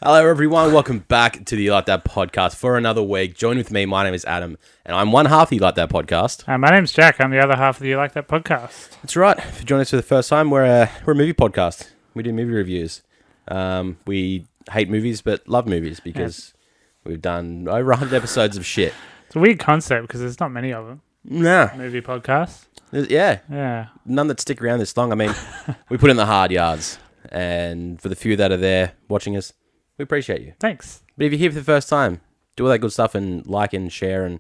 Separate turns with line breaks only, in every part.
Hello, everyone. Welcome back to the You Like That podcast for another week. Join with me. My name is Adam, and I'm one half of the You Like That podcast.
My name's Jack. I'm the other half of the You Like That podcast.
That's right. If you join us for the first time, we're a movie podcast. We do movie reviews. We hate movies, but love movies because we've done over 100 episodes of shit.
It's a weird concept because there's not many of them.
Nah.
Movie podcasts.
Yeah. None that stick around this long. I mean, we put in the hard yards, and for the few that are there watching us, we appreciate you.
Thanks.
But if you're here for the first time, do all that good stuff and like and share and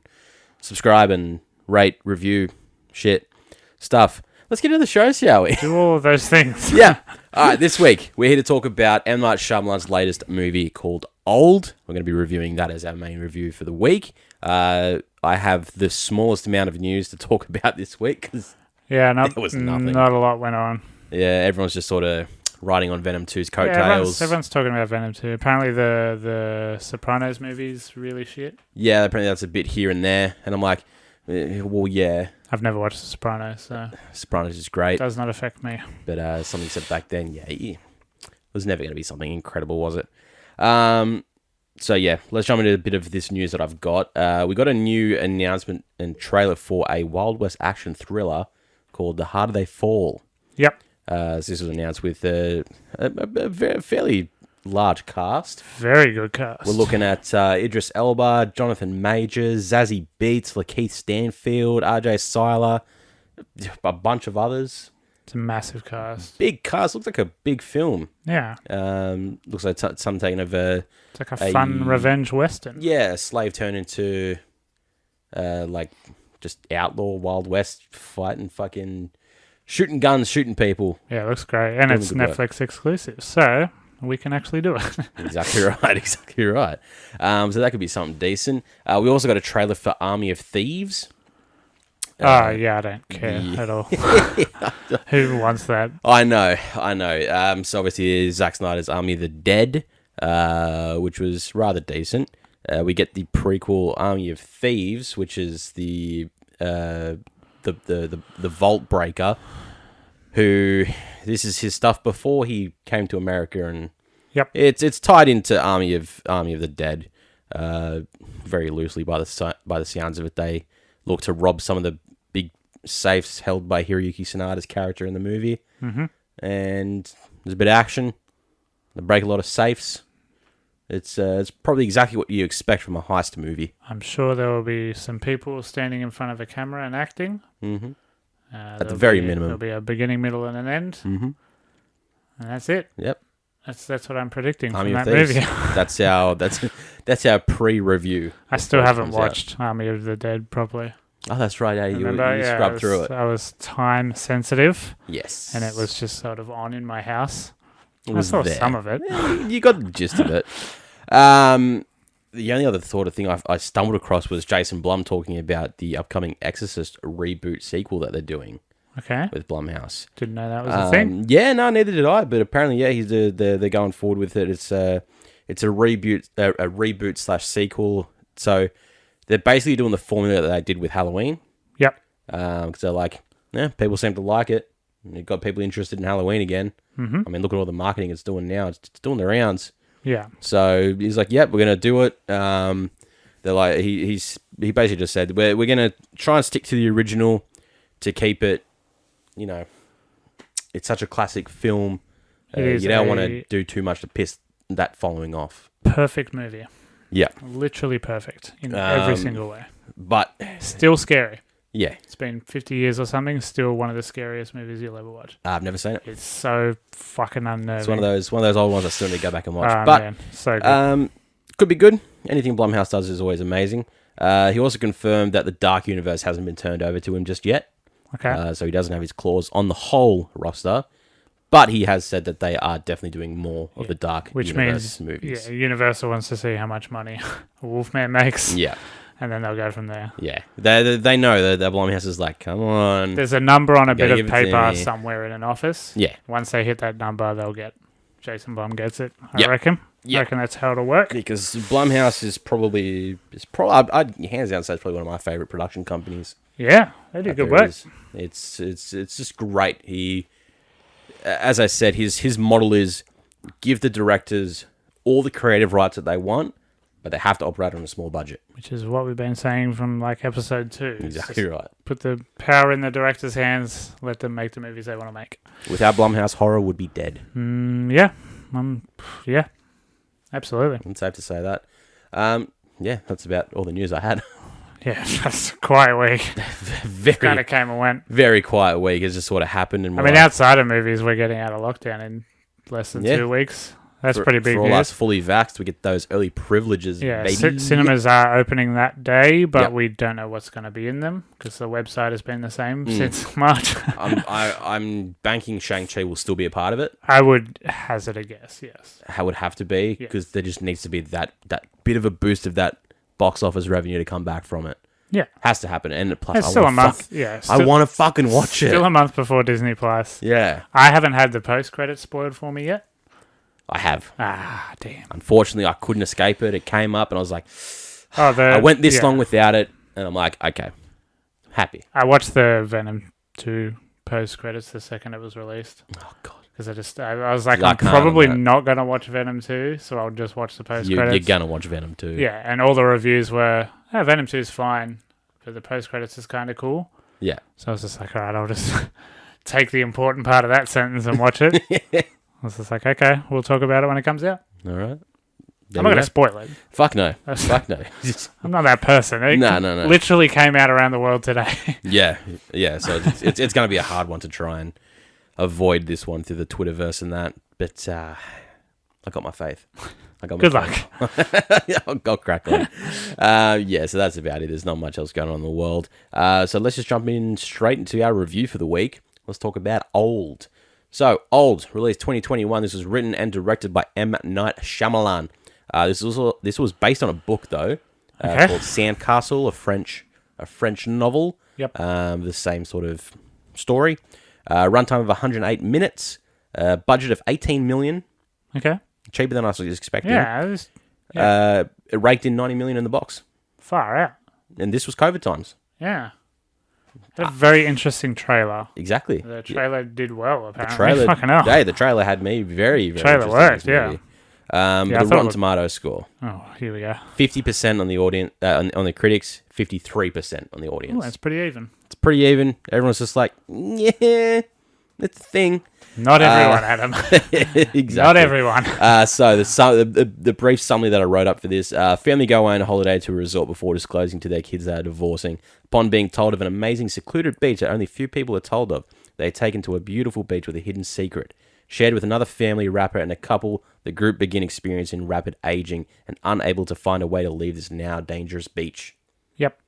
subscribe and rate, review, shit, stuff. Let's get into the show, shall we?
Do all of those things.
Yeah. All right, this week, we're here to talk about M. Night Shyamalan's latest movie called Old. We're going to be reviewing that as our main review for the week. I have the smallest amount of news to talk about this week because there was nothing.
Not a lot went on.
Yeah, everyone's just sort of riding on Venom 2's coattails.
Yeah, everyone's talking about Venom 2. Apparently the Sopranos movie's really shit.
Yeah, apparently that's a bit here and there. And I'm like, well, yeah.
I've never watched The Sopranos, so...
Sopranos is great.
It does not affect me.
But something said back then, it was never going to be something incredible, was it? So, yeah, let's jump into a bit of this news that I've got. We got a new announcement and trailer for a Wild West action thriller called The Harder They Fall.
Yep.
So this was announced with a fairly large cast.
Very good cast.
We're looking at Idris Elba, Jonathan Majors, Zazie Beetz, Lakeith Stanfield, RJ Cyler, a bunch of others.
It's a massive cast.
Big cast. Looks like a big film.
Yeah.
Looks like some taking of a...
It's like a fun revenge western.
Yeah, a slave turned into just outlaw Wild West fighting fucking... Shooting guns, shooting people.
Yeah, it looks great. And it's Netflix exclusive, so we can actually do it.
Exactly right. So that could be something decent. We also got a trailer for Army of Thieves.
I don't care at all. Who wants that?
I know. So obviously Zack Snyder's Army of the Dead, which was rather decent. We get the prequel Army of Thieves, which is the Vault Breaker, who this is his stuff before he came to America, and it's tied into Army of the Dead, very loosely by the sounds of it. They look to rob some of the big safes held by Hiroyuki Sanada's character in the movie, and there's a bit of action. They break a lot of safes. It's probably exactly what you expect from a heist movie.
I'm sure there will be some people standing in front of a camera and acting.
Mm-hmm. At the very minimum.
There'll be a beginning, middle, and an end.
Mm-hmm.
And that's it.
Yep.
That's what I'm predicting
Army
from that
Thieves.
movie.
that's our pre-review.
I still haven't watched Army of the Dead properly.
Oh, that's right. Yeah, you scrubbed through it.
I was time sensitive.
Yes.
And it was just sort of on in my house.
I saw
some of it.
You got the gist of it. The only other sort of thing I stumbled across was Jason Blum talking about the upcoming Exorcist reboot sequel that they're doing.
Okay.
With Blumhouse.
Didn't know that was a thing.
Yeah, no, neither did I. But apparently, they're going forward with it. It's a reboot / sequel. So they're basically doing the formula that they did with Halloween.
Yep.
Because they're like, people seem to like it. And you've got people interested in Halloween again.
Mm-hmm.
I mean, look at all the marketing it's doing now. It's doing the rounds.
Yeah.
So he's like, "Yep, we're gonna do it." They're like, he basically just said, "We're gonna try and stick to the original to keep it, it's such a classic film. You don't want to do too much to piss that following off."
Perfect movie.
Yeah.
Literally perfect in every single way.
But
still scary.
Yeah.
It's been 50 years or something. Still one of the scariest movies you'll ever watch.
I've never seen it.
It's so fucking unnerving.
It's one of those old ones I still need to go back and watch.
Man, so good.
Could be good. Anything Blumhouse does is always amazing. He also confirmed that the Dark Universe hasn't been turned over to him just yet.
Okay.
So he doesn't have his claws on the whole roster. But he has said that they are definitely doing more of the Dark Universe movies.
Yeah, Universal wants to see how much money Wolfman makes.
Yeah.
And then they'll go from there.
Yeah. They know that Blumhouse is like, come on.
There's a number on a bit of paper somewhere in an office.
Yeah.
Once they hit that number, they'll get... Jason Blum gets it, I reckon. I reckon that's how it'll work.
Because Blumhouse is probably... I'd hands down say it's probably one of my favourite production companies.
Yeah, they do good work.
It's just great. He... As I said, his model is give the directors all the creative rights that they want, but they have to operate on a small budget.
Which is what we've been saying from like episode 2.
Exactly right.
Put the power in the director's hands. Let them make the movies they want to make.
Without Blumhouse, horror would be dead.
Yeah. Yeah. Absolutely.
It's safe to say that. Yeah, that's about all the news I had.
Yeah, that's a quiet week. Kind of came and went.
Very quiet week. It just sort of happened. And
outside of movies, we're getting out of lockdown in less than 2 weeks. That's pretty big news. For all us
fully vaxxed, we get those early privileges, baby.
Cinemas are opening that day, but we don't know what's going to be in them because the website has been the same since March.
I'm banking Shang-Chi will still be a part of it.
I would hazard a guess, yes.
How would have to be because there just needs to be that bit of a boost of that box office revenue to come back from it.
Yeah.
Has to happen. And plus,
it's still a month.
I want to fucking watch it.
Still a month before Disney Plus.
Yeah.
I haven't had the post-credits spoiled for me yet.
I have.
Ah, damn.
Unfortunately, I couldn't escape it. It came up and I was like, I went this long without it. And I'm like, okay, happy.
I watched the Venom 2 post-credits the second it was released.
Oh, God.
Because I was like, I'm probably not going to watch Venom 2, so I'll just watch the post-credits.
You're going to watch Venom 2.
Yeah, and all the reviews were, Venom 2 is fine, but the post-credits is kind of cool.
Yeah.
So I was just like, all right, I'll just take the important part of that sentence and watch it. I was just like, okay, we'll talk about it when it comes out.
All right.
I'm not going to spoil it.
Fuck no. Fuck no.
I'm not that person. It
no.
literally came out around the world today.
Yeah. So it's going to be a hard one to try and avoid this one through the Twitterverse and that. But I got my faith.
Good luck.
I'll crack on. So that's about it. There's not much else going on in the world. So let's just jump in straight into our review for the week. Let's talk about Old. So, Old, released 2021. This was written and directed by M. Night Shyamalan. This was based on a book, though, called Sandcastle, a French novel.
Yep.
The same sort of story. Runtime of 108 minutes. Budget of $18 million.
Okay.
Cheaper than I was expecting.
Yeah.
It raked in $90 million in the box.
Far out.
And this was COVID times.
Yeah. A very interesting trailer.
Exactly.
The trailer did well, apparently.
The trailer had me very, very
trailer worked, yeah.
The Rotten Tomatoes score.
Oh, here we go.
50% on the audience, on the critics, 53% on the audience.
Oh, that's pretty even.
It's pretty even. Everyone's just like, yeah, it's a thing.
Not everyone, Adam.
Exactly.
Not everyone.
So the brief summary that I wrote up for this: family go away on a holiday to a resort before disclosing to their kids they are divorcing. Upon being told of an amazing secluded beach that only few people are told of, they are taken to a beautiful beach with a hidden secret. Shared with another family, rapper, and a couple, the group begin experiencing rapid aging and unable to find a way to leave this now dangerous beach.
Yep.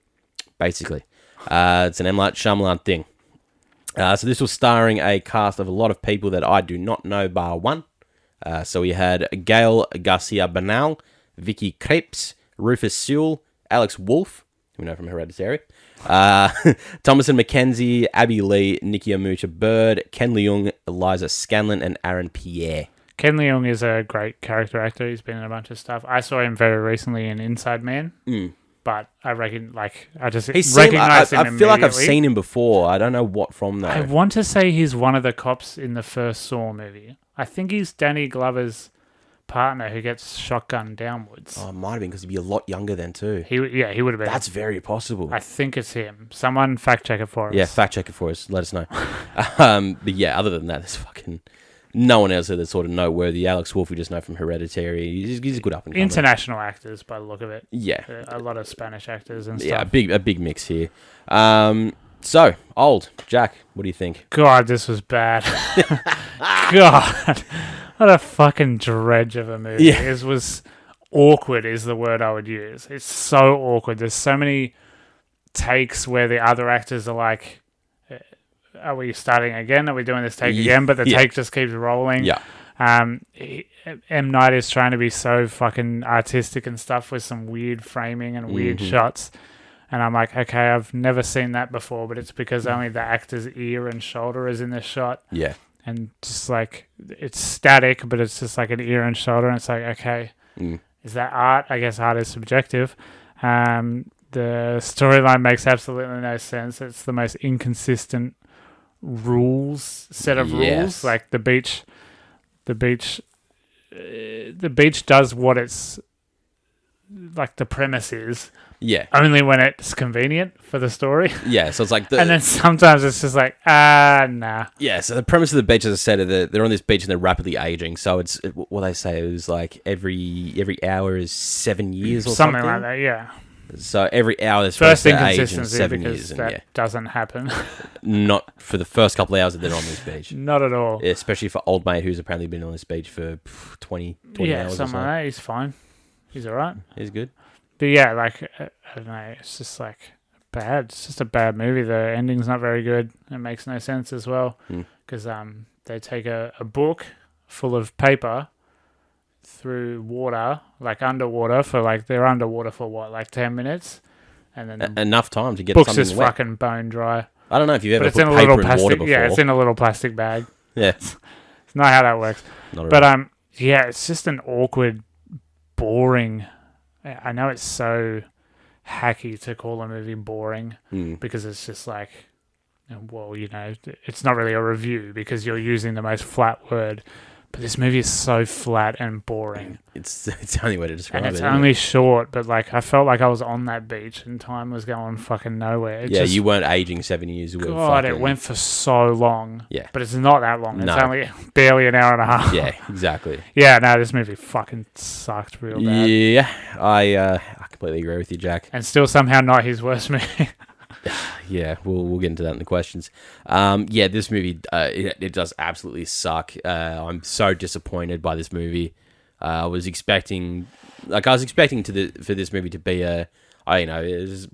Basically. It's an M. Night Shyamalan thing. So this was starring a cast of a lot of people that I do not know bar one. So we had Gail Garcia Bernal, Vicky Krieps, Rufus Sewell, Alex Wolff, who we know from Hereditary, Thomason McKenzie, Abby Lee, Nicky Amucha Bird, Ken Leung, Eliza Scanlon, and Aaron Pierre.
Ken Leung is a great character actor. He's been in a bunch of stuff. I saw him very recently in Inside Man. But I reckon, I just recognize him.
I feel like I've seen him before. I don't know what from though.
I want to say he's one of the cops in the first Saw movie. I think he's Danny Glover's partner who gets shotgunned downwards.
Oh, it might have been because he'd be a lot younger then too.
He would have been.
That's very possible.
I think it's him. Someone fact check it for us.
Yeah, fact check it for us. Let us know. But yeah, other than that, there's fucking no one else that's sort of noteworthy. Alex Wolff, we just know from Hereditary. He's a good up and coming.
International actors, by the look of it.
Yeah,
a lot of Spanish actors and stuff.
Yeah, a big mix here. So Old Jack, what do you think?
God, this was bad. God, what a fucking dredge of a movie.
Yeah.
It was awkward. Is the word I would use. It's so awkward. There's so many takes where the other actors are like, are we starting again? Are we doing this take again? But the take just keeps rolling.
Yeah.
M. Night is trying to be so fucking artistic and stuff with some weird framing and weird shots. And I'm like, okay, I've never seen that before, but it's because only the actor's ear and shoulder is in this shot.
Yeah.
And just like, it's static, but it's just like an ear and shoulder. And it's like, okay, is that art? I guess art is subjective. The storyline makes absolutely no sense. It's the most inconsistent set of rules. Like the beach the beach does what it's like the premise is.
Yeah.
Only when it's convenient for the story.
Yeah, so it's like
and then sometimes it's just like, nah.
Yeah, so the premise of the beach, as I said, they're on this beach and they're rapidly aging. So it's what they say is like every hour is 7 years or something
like that. Yeah.
So every hour there's
first
supposed to age in
inconsistency
7
because
years,
that doesn't happen.
Not for the first couple of hours that they're on this beach.
Not at all.
Especially for old mate who's apparently been on this beach for 20 hours or
something like that. He's fine. He's all right.
He's good.
But yeah, like, I don't know, it's just like bad. It's just a bad movie. The ending's not very good. It makes no sense as well because they take a book full of paper through water, like underwater for like, they're underwater for what, like 10 minutes? And then
enough time to get
book's
something
just
wet.
fucking bone dry.
I don't know if you've ever
but
put
it's in
paper
a little
in
plastic,
water before.
Yeah, it's in a little plastic bag.
Yeah.
It's not how that works. But yeah, it's just an awkward, boring. I know it's so hacky to call a movie boring because it's just like, well, you know, it's not really a review because you're using the most flat word. But this movie is so flat and boring.
It's the only way to describe it.
And it's only short, but like I felt like I was on that beach and time was going fucking nowhere.
You weren't aging 7 years.
It went for so long.
Yeah.
But it's not that long. It's only barely an hour and a half.
Yeah, exactly.
Yeah, no, this movie fucking sucked real bad.
Yeah, I completely agree with you, Jack.
And still somehow not his worst movie.
Yeah, we'll get into that in the questions. Yeah, this movie it does absolutely suck. I'm so disappointed by this movie. I was expecting for this movie to be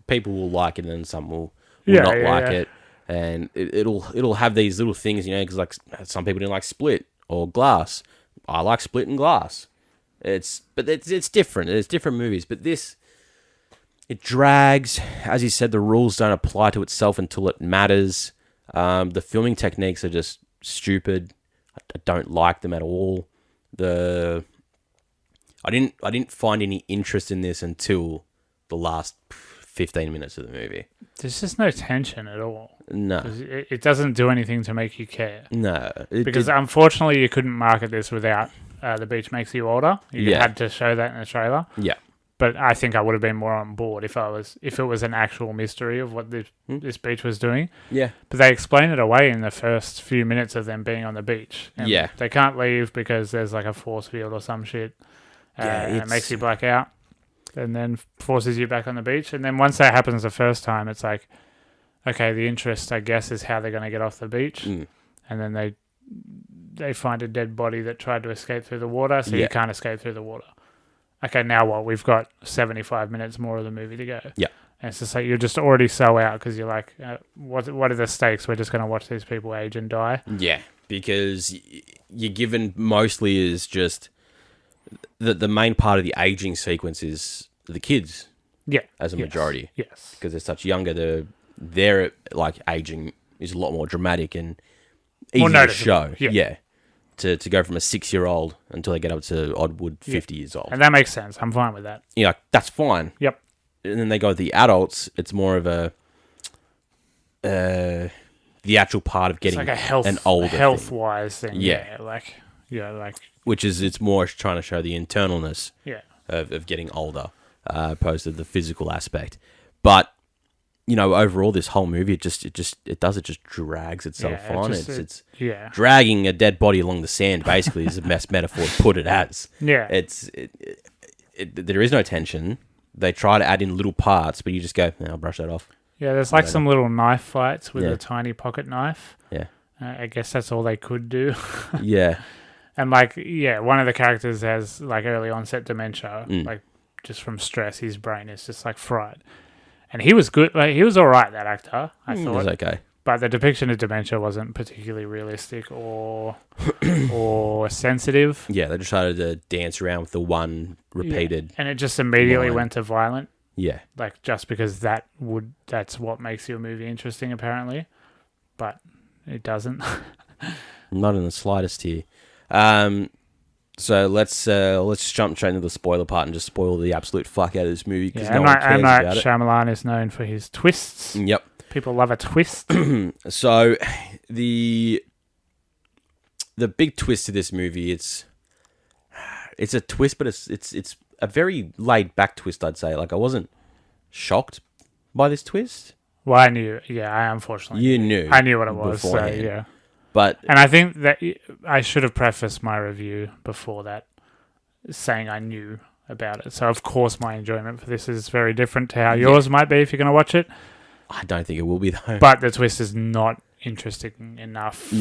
people will like it and some will not like it, and it'll have these little things, you know, because like some people didn't like Split or Glass. I like Split and Glass. It's different. It's different movies, but this. It drags. As you said, the rules don't apply to itself until it matters. The filming techniques are just stupid. I don't like them at all. I didn't find any interest in this until the last 15 minutes of the movie.
There's just no tension at all.
No.
It doesn't do anything to make you care.
No.
Because unfortunately you couldn't market this without The Beach Makes You Older. You had to show that in the trailer.
Yeah.
But I think I would have been more on board if it was an actual mystery of what this beach was doing. Yeah. But they explain it away in the first few minutes of them being on the beach. And they can't leave because there's like a force field or some shit. And it makes you black out and then forces you back on the beach. And then once that happens the first time, it's like, okay, the interest, I guess, is how they're going to get off the beach. And then they find a dead body that tried to escape through the water, so you can't escape through the water. Okay, now what? We've got 75 minutes more of the movie to go. Yeah. And it's just like you're just already so out because you're like, what are the stakes? We're just going to watch these people age and die.
Yeah, because you're given mostly is just the main part of the aging sequence is the kids. Yeah. As a majority. Yes. Because they're such younger, their like aging is a lot more dramatic and easy to show. Yeah. To go from a 6-year-old until they get up to Oddwood 50 years old.
And that makes sense. I'm fine with that.
Yeah, that's fine. Yep. And then they go with the adults. It's more of a the actual part of getting
it's like
an older
health-wise thing. Yeah. Like
which is it's more trying to show the internalness of getting older opposed to the physical aspect. But you know, overall, this whole movie, it just drags itself on. It's dragging a dead body along the sand, basically, is the best metaphor to put it as. Yeah. There is no tension. They try to add in little parts, but you just go, I'll brush that off.
Yeah, there's like some little knife fights with a tiny pocket knife. Yeah. I guess that's all they could do. Yeah. And like, one of the characters has like early onset dementia, like just from stress. His brain is just like fried. And he was good. Like, he was all right, that actor, I thought. He was okay. But the depiction of dementia wasn't particularly realistic or sensitive.
Yeah, they just tried to dance around with the one repeated.
Yeah. And it just immediately went to violent. Yeah. Like, just because that's what makes your movie interesting, apparently. But it doesn't.
Not in the slightest here. So let's jump straight into the spoiler part and just spoil the absolute fuck out of this movie because no one cares about it.
Shyamalan is known for his twists. Yep. People love a twist.
So the big twist to this movie, it's a twist, but it's a very laid back twist, I'd say. Like, I wasn't shocked by this twist.
Well, I knew. Yeah, I unfortunately
knew.
I knew what it was.
Beforehand.
So yeah.
And
I think that I should have prefaced my review before that, saying I knew about it. So of course my enjoyment for this is very different to how yours might be if you're going to watch it.
I don't think it will be though.
But the twist is not interesting enough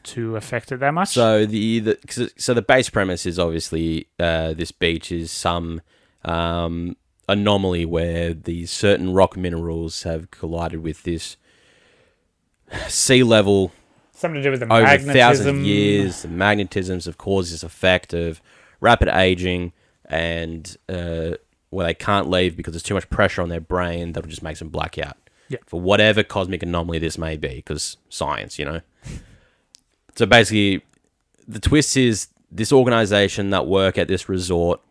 to affect it that much.
So the base premise is obviously this beach is some anomaly where these certain rock minerals have collided with this sea level.
Something to do with the
over
magnetism.
thousands of years. The magnetisms have caused this effect of rapid aging, and where they can't leave because there's too much pressure on their brain, that'll just make them black out.
Yeah.
For whatever cosmic anomaly this may be, because science, So basically, the twist is this organization that work at this resort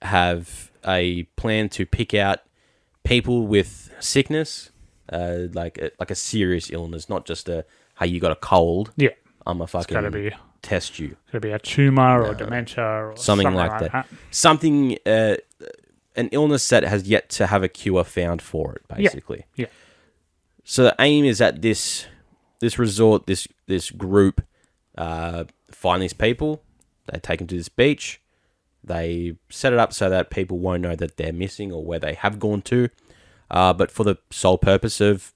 have a plan to pick out people with sickness, like a serious illness, not just hey, you got a cold.
Yeah.
I'm a fucking test you.
Could be a tumor or dementia or something like that.
Something, an illness that has yet to have a cure found for it, basically.
Yeah.
So the aim is that this resort, this group, find these people. They take them to this beach. They set it up so that people won't know that they're missing or where they have gone to, but for the sole purpose of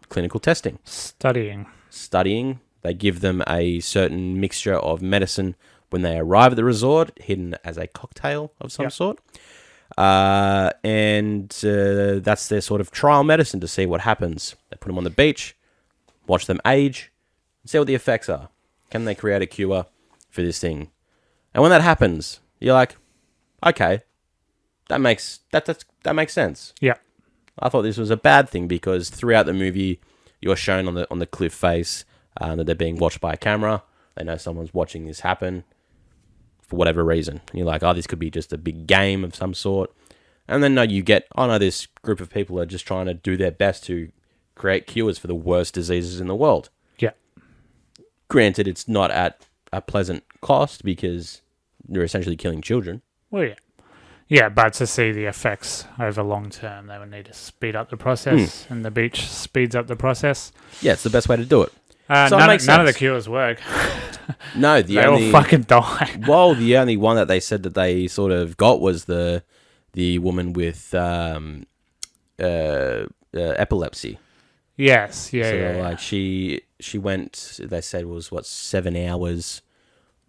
clinical testing. Studying. They give them a certain mixture of medicine when they arrive at the resort, hidden as a cocktail of some sort. And that's their sort of trial medicine to see what happens. They put them on the beach, watch them age, and see what the effects are. Can they create a cure for this thing? And when that happens, you're like, okay, that makes sense.
Yeah.
I thought this was a bad thing because throughout the movie, you're shown on the cliff face that they're being watched by a camera. They know someone's watching this happen for whatever reason. And you're like, oh, this could be just a big game of some sort. And then you get, this group of people are just trying to do their best to create cures for the worst diseases in the world.
Yeah.
Granted, it's not at a pleasant cost because you're essentially killing children.
Well, yeah. Yeah, but to see the effects over long term, they would need to speed up the process, and the beach speeds up the process.
Yeah, it's the best way to do it.
So none of the cures work.
No,
they all fucking die.
Well, the only one that they said that they sort of got was the woman with epilepsy.
Yes,
Like she went. They said was 7 hours.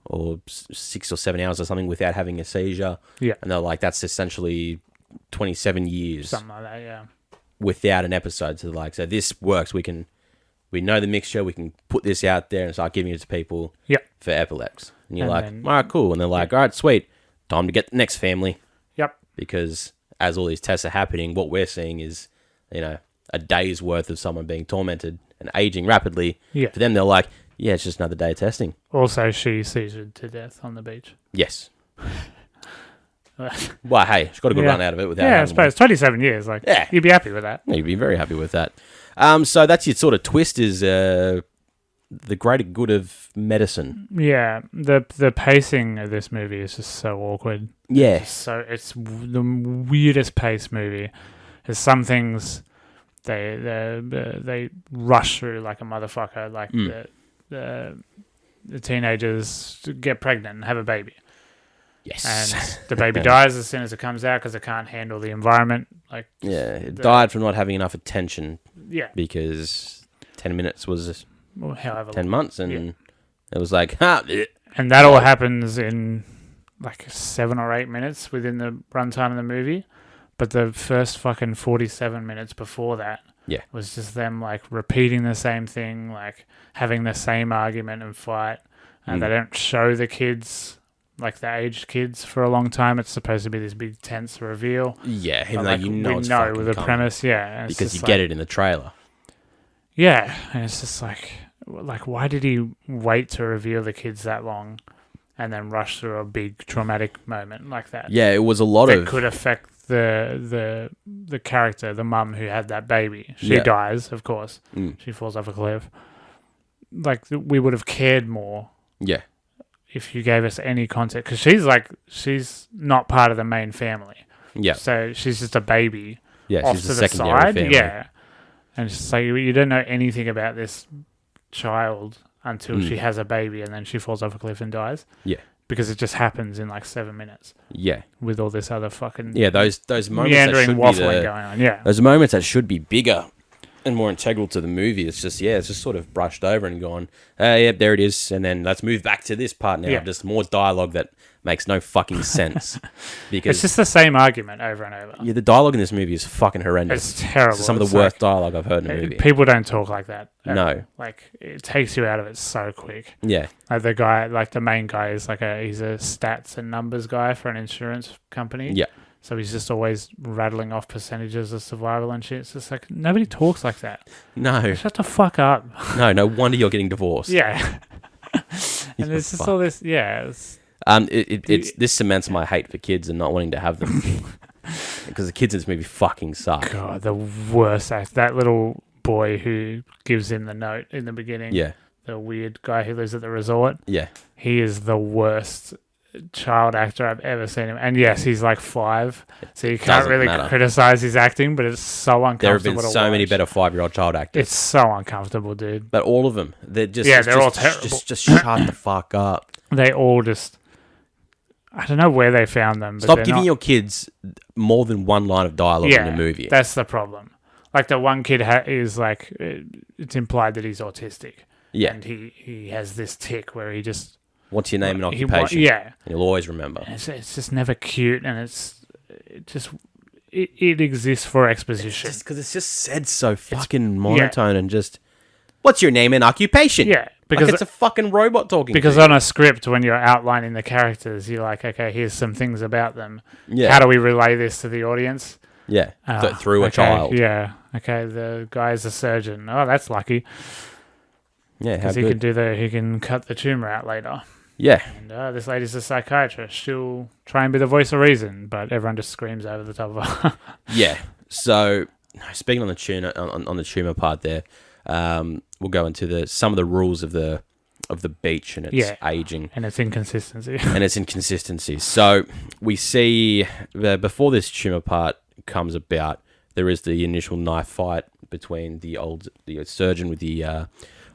Or 6 or 7 hours or something without having a seizure.
Yeah.
And they're like, that's essentially 27 years.
Something like that, yeah.
Without an episode. So so this works. We know the mixture. We can put this out there and start giving it to people for epilepsy. And you're all right, cool. And they're like, all right, sweet. Time to get the next family.
Yep.
Because as all these tests are happening, what we're seeing is, a day's worth of someone being tormented and aging rapidly.
Yeah.
For them, they're like, yeah, it's just another day of testing.
Also, she seizured to death on the beach.
Yes. Well, hey, she's got a good run out of it without.
Yeah, I suppose 27 years. You'd be happy with that.
Yeah, you'd be very happy with that. So that's your sort of twist is the greater good of medicine.
Yeah, the pacing of this movie is just so awkward.
Yeah.
It's the weirdest paced movie. There's some things they rush through like a motherfucker. Like the teenagers get pregnant and have a baby.
Yes.
And the baby dies as soon as it comes out because it can't handle the environment.
It died from not having enough attention.
Yeah.
Because 10 minutes was
however
10 months, and it was like, and
that all happens in 7 or 8 minutes within the runtime of the movie. But the first fucking 47 minutes before that was just them repeating the same thing, having the same argument and fight. And they don't show the kids, the aged kids, for a long time. It's supposed to be this big tense reveal.
Yeah, even though it's
with the premise,
because you get it in the trailer.
Yeah, and it's just why did he wait to reveal the kids that long and then rush through a big traumatic moment like that?
Yeah, it was a lot
that could affect the character, the mum who had that baby. She dies, of course. She falls off a cliff. We would have cared more if you gave us any context, because she's not part of the main family.
Yeah.
So she's just a baby.
Yeah,
off
she's
to
a
the
secondary
side.
family.
Yeah. And it's just like, you don't know anything about this child until she has a baby, and then she falls off a cliff and dies.
Yeah.
Because it just happens in like 7 minutes.
Yeah.
With all this other fucking
those moments
meandering
that should
waffling
be
going on. Yeah.
those moments that should be bigger and more integral to the movie. It's just sort of brushed over and gone, yeah, there it is, and then let's move back to this part now.
Yeah.
Just more dialogue that makes no fucking sense. Because
it's just the same argument over and over.
Yeah, the dialogue in this movie is fucking horrendous.
It's terrible.
Some of the worst dialogue I've heard in a movie.
People don't talk like that.
No.
Like, it takes you out of it so quick.
Yeah.
Like the guy, like the main guy is he's a stats and numbers guy for an insurance company.
Yeah.
So he's just always rattling off percentages of survival and shit. It's just like, nobody talks like that.
No.
Shut the fuck up.
No wonder you're getting divorced.
Yeah. And it's just all this,
this cements my hate for kids and not wanting to have them. Because the kids in this movie fucking suck.
God, the worst act. That little boy who gives him the note in the beginning.
Yeah.
The weird guy who lives at the resort.
Yeah.
He is the worst child actor I've ever seen him. And yes, he's like 5, so you can't really criticize his acting, but it's so uncomfortable.
There have been so many better 5-year-old child actors.
It's so uncomfortable, dude.
But all of them, they're just
they're all terrible.
Just shut the fuck up.
They all just, I don't know where they found them. But
stop giving your kids more than one line of dialogue in a movie.
That's the problem. Like the one kid is like, it's implied that he's autistic. Yeah, and he has this tick where he just.
What's your name and occupation?
Yeah.
And you'll always remember.
It's just never cute, and it exists for exposition.
Because it's just said so fucking monotone and just, what's your name and occupation?
Yeah. Because
it's a fucking robot talking
Because
to you.
on a script, when you're outlining the characters, you're like, okay, here's some things about them.
Yeah.
How do we relay this to the audience?
Yeah. Through a child.
Yeah. Okay, the guy's a surgeon. Oh, that's lucky.
Yeah, how
good.
Because
he can cut the tumor out later.
Yeah.
And this lady's a psychiatrist. She'll try and be the voice of reason, but everyone just screams over the top of her.
Yeah. So, speaking on the tumor part there, we'll go into some of the rules of the beach and its aging
and its inconsistency.
So we see before this tumor part comes about, there is the initial knife fight between the surgeon with the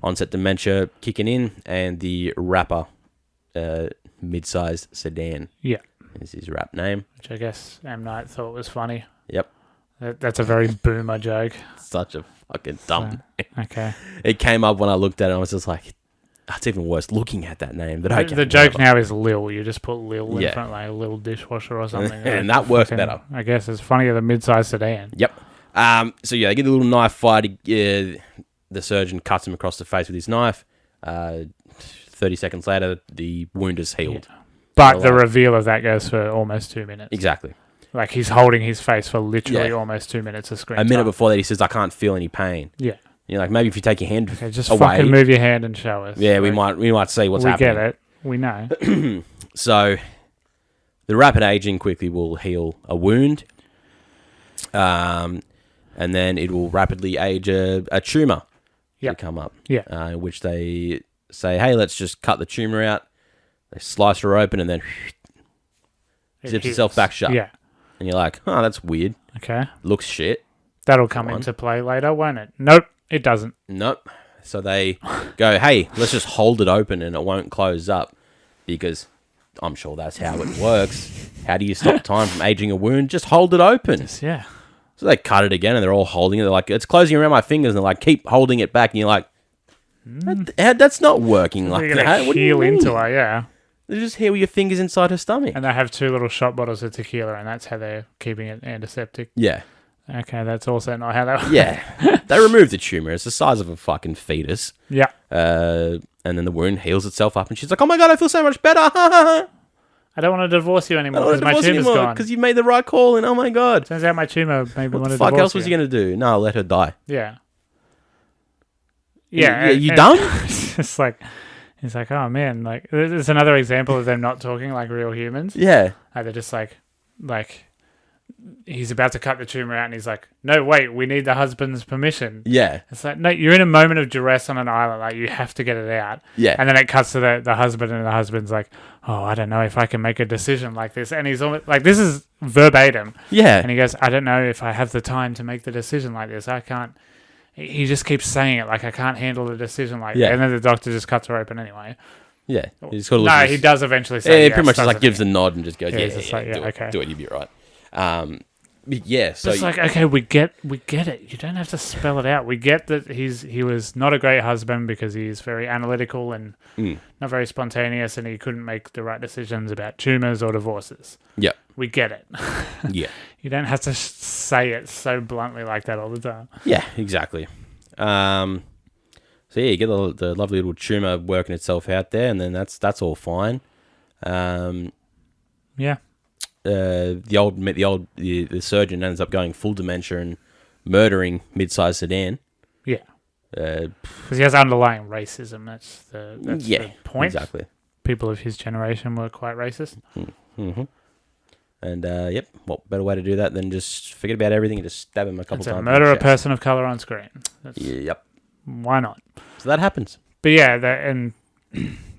onset dementia kicking in and the rapper. Mid-sized sedan.
Yeah.
Is his rap name.
Which I guess M. Night thought was funny.
Yep.
That's a very boomer joke.
Such a fucking dumb name.
Okay.
It came up when I looked at it and I was just like, that's even worse looking at that name. But
the joke now is Lil. You just put Lil in front, like a little dishwasher or something.
And that works better.
I guess it's funnier than mid-sized sedan.
Yep. So they get a little knife fight. The surgeon cuts him across the face with his knife. 30 seconds later, the wound is healed.
Yeah. But the reveal of that goes for almost 2 minutes.
Exactly.
Like, he's holding his face for literally almost 2 minutes of screen time.
A minute before that, he says, I can't feel any pain.
Yeah.
You're like, maybe if you take your hand
just
away,
fucking move your hand and show us.
Yeah, we might see what's happening.
We get it. We know.
So, the rapid aging quickly will heal a wound. And then it will rapidly age a tumor to come up.
Yeah.
Which they say, hey, let's just cut the tumor out. They slice her open and then zips itself back shut.
Yeah.
And you're like, oh, that's weird.
Okay.
Looks shit.
That'll come into play later, won't it? Nope, it doesn't.
Nope. So they go, hey, let's just hold it open and it won't close up, because I'm sure that's how it works. How do you stop time from aging a wound? Just hold it open.
Yeah.
So they cut it again and they're all holding it. They're like, it's closing around my fingers. And they're like, keep holding it back. And you're like, that's not working like that.
What do you mean? Into her, yeah.
They just heal your fingers inside her stomach.
And they have 2 little shot bottles of tequila, and that's how they're keeping it antiseptic.
Yeah.
Okay, that's also not how that works.
Yeah. They remove the tumor. It's the size of a fucking fetus.
Yeah.
And then the wound heals itself up, and she's like, oh my God, I feel so much better.
I don't want to divorce you anymore because my tumor's gone.
Because you made the right call, and oh my God.
Turns out my tumor made me want to divorce you.
What the fuck else was he going to do? No, let her die.
Yeah. Yeah.
You done?
It's like, oh man, like, there's another example of them not talking like real humans.
Yeah.
They're just like, he's about to cut the tumor out, and he's like, "No, wait, we need the husband's permission."
Yeah.
It's like, no, you're in a moment of duress on an island, like you have to get it out.
Yeah.
And then it cuts to the husband, and the husband's like, "Oh, I don't know if I can make a decision like this," and he's almost like, this is verbatim.
Yeah.
And he goes, "I don't know if I have the time to make the decision like this. I can't." He just keeps saying it like, "I can't handle the decision like that." And then the doctor just cuts her open anyway.
Yeah. He
does eventually say
he pretty much just like gives the nod and just goes,
okay.
Do it, you'll be right. Yeah, so
it's like, okay, we get it. You don't have to spell it out. We get that he was not a great husband because he's very analytical and not very spontaneous, and he couldn't make the right decisions about tumors or divorces.
Yeah,
we get it.
Yeah,
you don't have to say it so bluntly like that all the time.
Yeah, exactly. So yeah, you get the lovely little tumor working itself out there, and then that's all fine.
Yeah.
The surgeon ends up going full dementia and murdering mid-sized sedan.
Yeah. Because he has underlying racism. That's the point.
Exactly.
People of his generation were quite racist.
Mm-hmm. And what better way to do that than just forget about everything and just stab him a couple times?
Murder a person of color on screen.
Yep.
Why not?
So that happens.
But yeah, and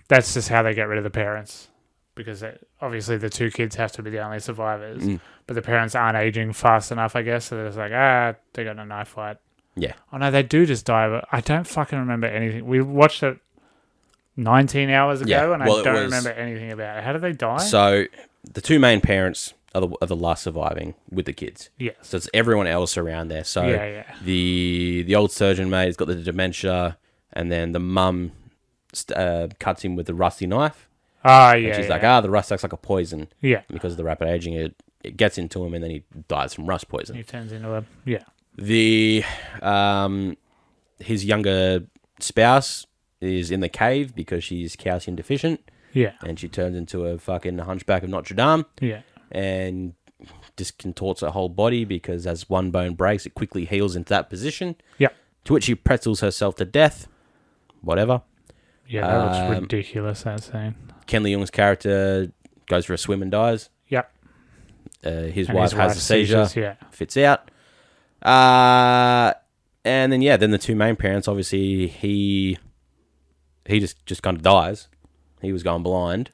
that's just how they get rid of the parents. Because obviously the two kids have to be the only survivors. But the parents aren't aging fast enough, I guess. So they're just like, they got in a knife fight.
Yeah.
Oh no, they do just die, but I don't fucking remember anything. We watched it 19 hours ago, and I don't remember anything about it. How did they die?
So the two main parents are the last surviving with the kids.
Yes.
So it's everyone else around there. So the old surgeon mate has got the dementia, and then the mum cuts him with the rusty knife. And she's like, the rust acts like a poison.
Yeah.
Because of the rapid aging, it gets into him, and then he dies from rust poison.
He turns into a
his younger spouse is in the cave because she's calcium deficient.
Yeah.
And she turns into a fucking hunchback of Notre Dame.
Yeah.
And just contorts her whole body because as one bone breaks, it quickly heals into that position.
Yeah.
To which she pretzels herself to death. Whatever.
Yeah, that looks ridiculous, that scene.
Ken Leung's character goes for a swim and dies.
Yep.
His wife has a seizure. Fits out. And then the two main parents, obviously, he just kind of dies. He was going blind.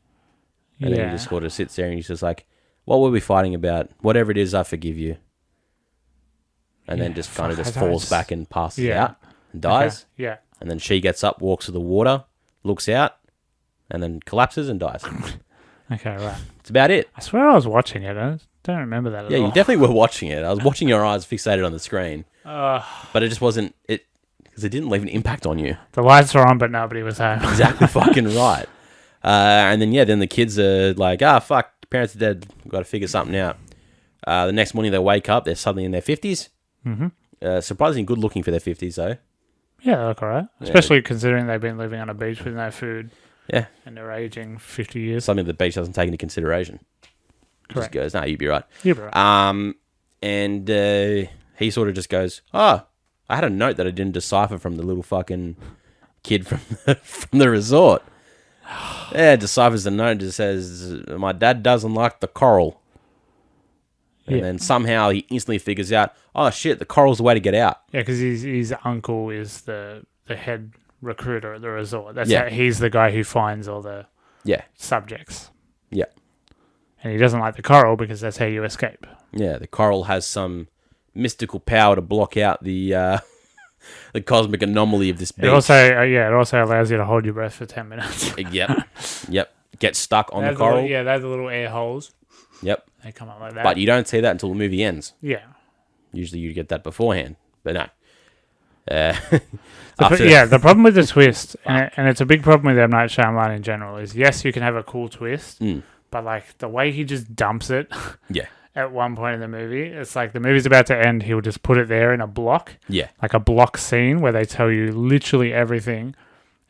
And then he just sort of sits there and he's just like, what were we fighting about? Whatever it is, I forgive you. And then just kind of just falls back and passes out and dies.
Okay. Yeah.
And then she gets up, walks to the water, looks out, and then collapses and dies.
Okay, right.
It's about it.
I swear I was watching it. I don't remember that at all.
Yeah, you definitely were watching it. I was watching your eyes fixated on the screen. But it just wasn't... because it didn't leave an impact on you.
The lights were on, but nobody was home.
Exactly fucking right. And then, then the kids are like, fuck, parents are dead. We've got to figure something out. The next morning they wake up, they're suddenly in their 50s.
Mm-hmm.
Surprisingly good looking for their 50s, though.
Yeah, they look alright. Especially considering they've been living on a beach with no food.
Yeah.
And they're aging 50 years.
Something the beach doesn't take into consideration.
Correct.
Just goes, you'd be right.
You'd be right.
And he sort of just goes, I had a note that I didn't decipher from the little fucking kid from the resort. Yeah, deciphers the note and just says, my dad doesn't like the coral. And then somehow he instantly figures out, oh shit, the coral's the way to get out.
Yeah, because his uncle is the head recruiter at the resort. That's how he's the guy who finds all the subjects.
Yeah.
And he doesn't like the coral because that's how you escape.
Yeah, the coral has some mystical power to block out the the cosmic anomaly of this beach.
It also allows you to hold your breath for 10 minutes.
Yep. Get stuck on the coral.
They have the little air holes.
Yep.
They come up like that.
But you don't see that until the movie ends.
Yeah.
Usually you get that beforehand, but no.
The problem with the twist, and it's a big problem with M. Night Shyamalan in general, is yes, you can have a cool twist, but like the way he just dumps it at one point in the movie, it's like the movie's about to end, he'll just put it there in a block.
Yeah.
Like a block scene where they tell you literally everything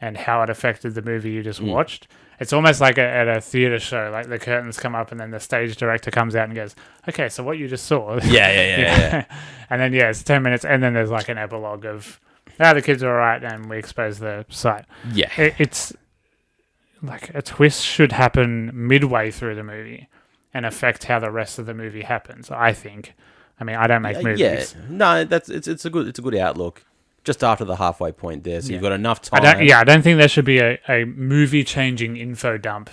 and how it affected the movie you just watched. It's almost like at a theatre show, like the curtains come up and then the stage director comes out and goes, okay, so what you just saw.
Yeah.
And then, it's 10 minutes and then there's like an epilogue of, the kids are all right and we expose the site.
Yeah.
It's like a twist should happen midway through the movie. and affect how the rest of the movie happens. I think. I mean, I don't make movies.
Yeah, no, it's a good outlook. Just after the halfway point there, so you've got enough time.
I don't think there should be a movie-changing info dump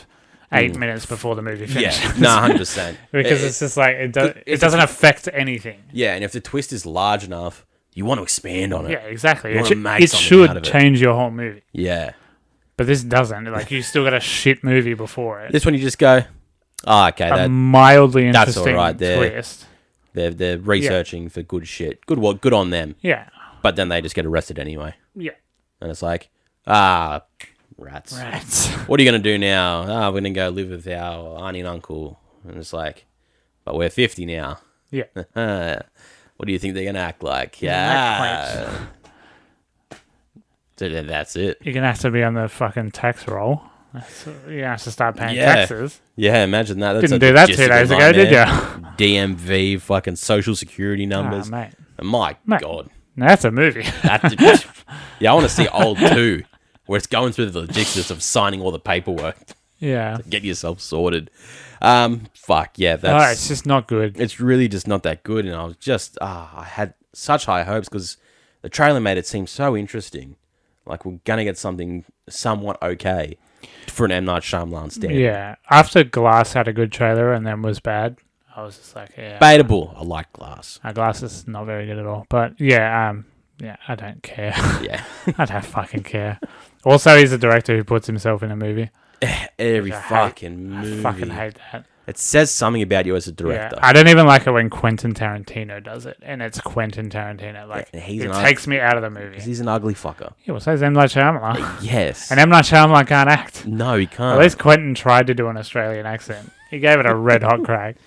8 minutes before the movie finishes.
Yeah, no, 100%.
Because it's just like it doesn't affect anything.
Yeah, and if the twist is large enough, you want to expand on it.
Yeah, exactly.
It
should change your whole movie.
Yeah,
but this doesn't. Like, you still got a shit movie before it.
This one you just go, oh, okay,
a mildly interesting
that's all right.
Twist.
They're researching for good shit. Good on them.
Yeah.
But then they just get arrested anyway.
Yeah.
And it's like, rats. What are you going to do now? We're going to go live with our auntie and uncle. And it's like, but we're 50 now.
Yeah.
What do you think they're going to act like? Yeah. So that's it.
You're going to have to be on the fucking tax roll. You have to start paying taxes.
Yeah, imagine that. That's
Didn't do that 2 days ago, did you?
DMV, fucking social security numbers.
Mate.
My God.
Now that's a movie.
Yeah, I want to see Old 2, where it's going through the logistics of signing all the paperwork.
Yeah.
To get yourself sorted. Fuck, yeah.
It's just not good.
It's really just not that good. And I was just, I had such high hopes because the trailer made it seem so interesting. Like, we're going to get something somewhat okay for an M. Night Shyamalan standard.
Yeah. After Glass had a good trailer and then was bad, I was just like, yeah.
Debatable. I like Glass.
Glass is not very good at all. But yeah, I don't care.
Yeah.
I don't fucking care. Also, he's a director who puts himself in a movie.
Every fucking movie.
I fucking hate that.
It says something about you as a director.
Yeah, I don't even like it when Quentin Tarantino does it, and it's Quentin Tarantino. Like, it takes me out of the movie.
He's an ugly fucker.
Yeah, well, so is M. Night Shyamalan.
Yes.
And M. Night Shyamalan can't act.
No, he can't.
At least Quentin tried to do an Australian accent. He gave it a red hot crack.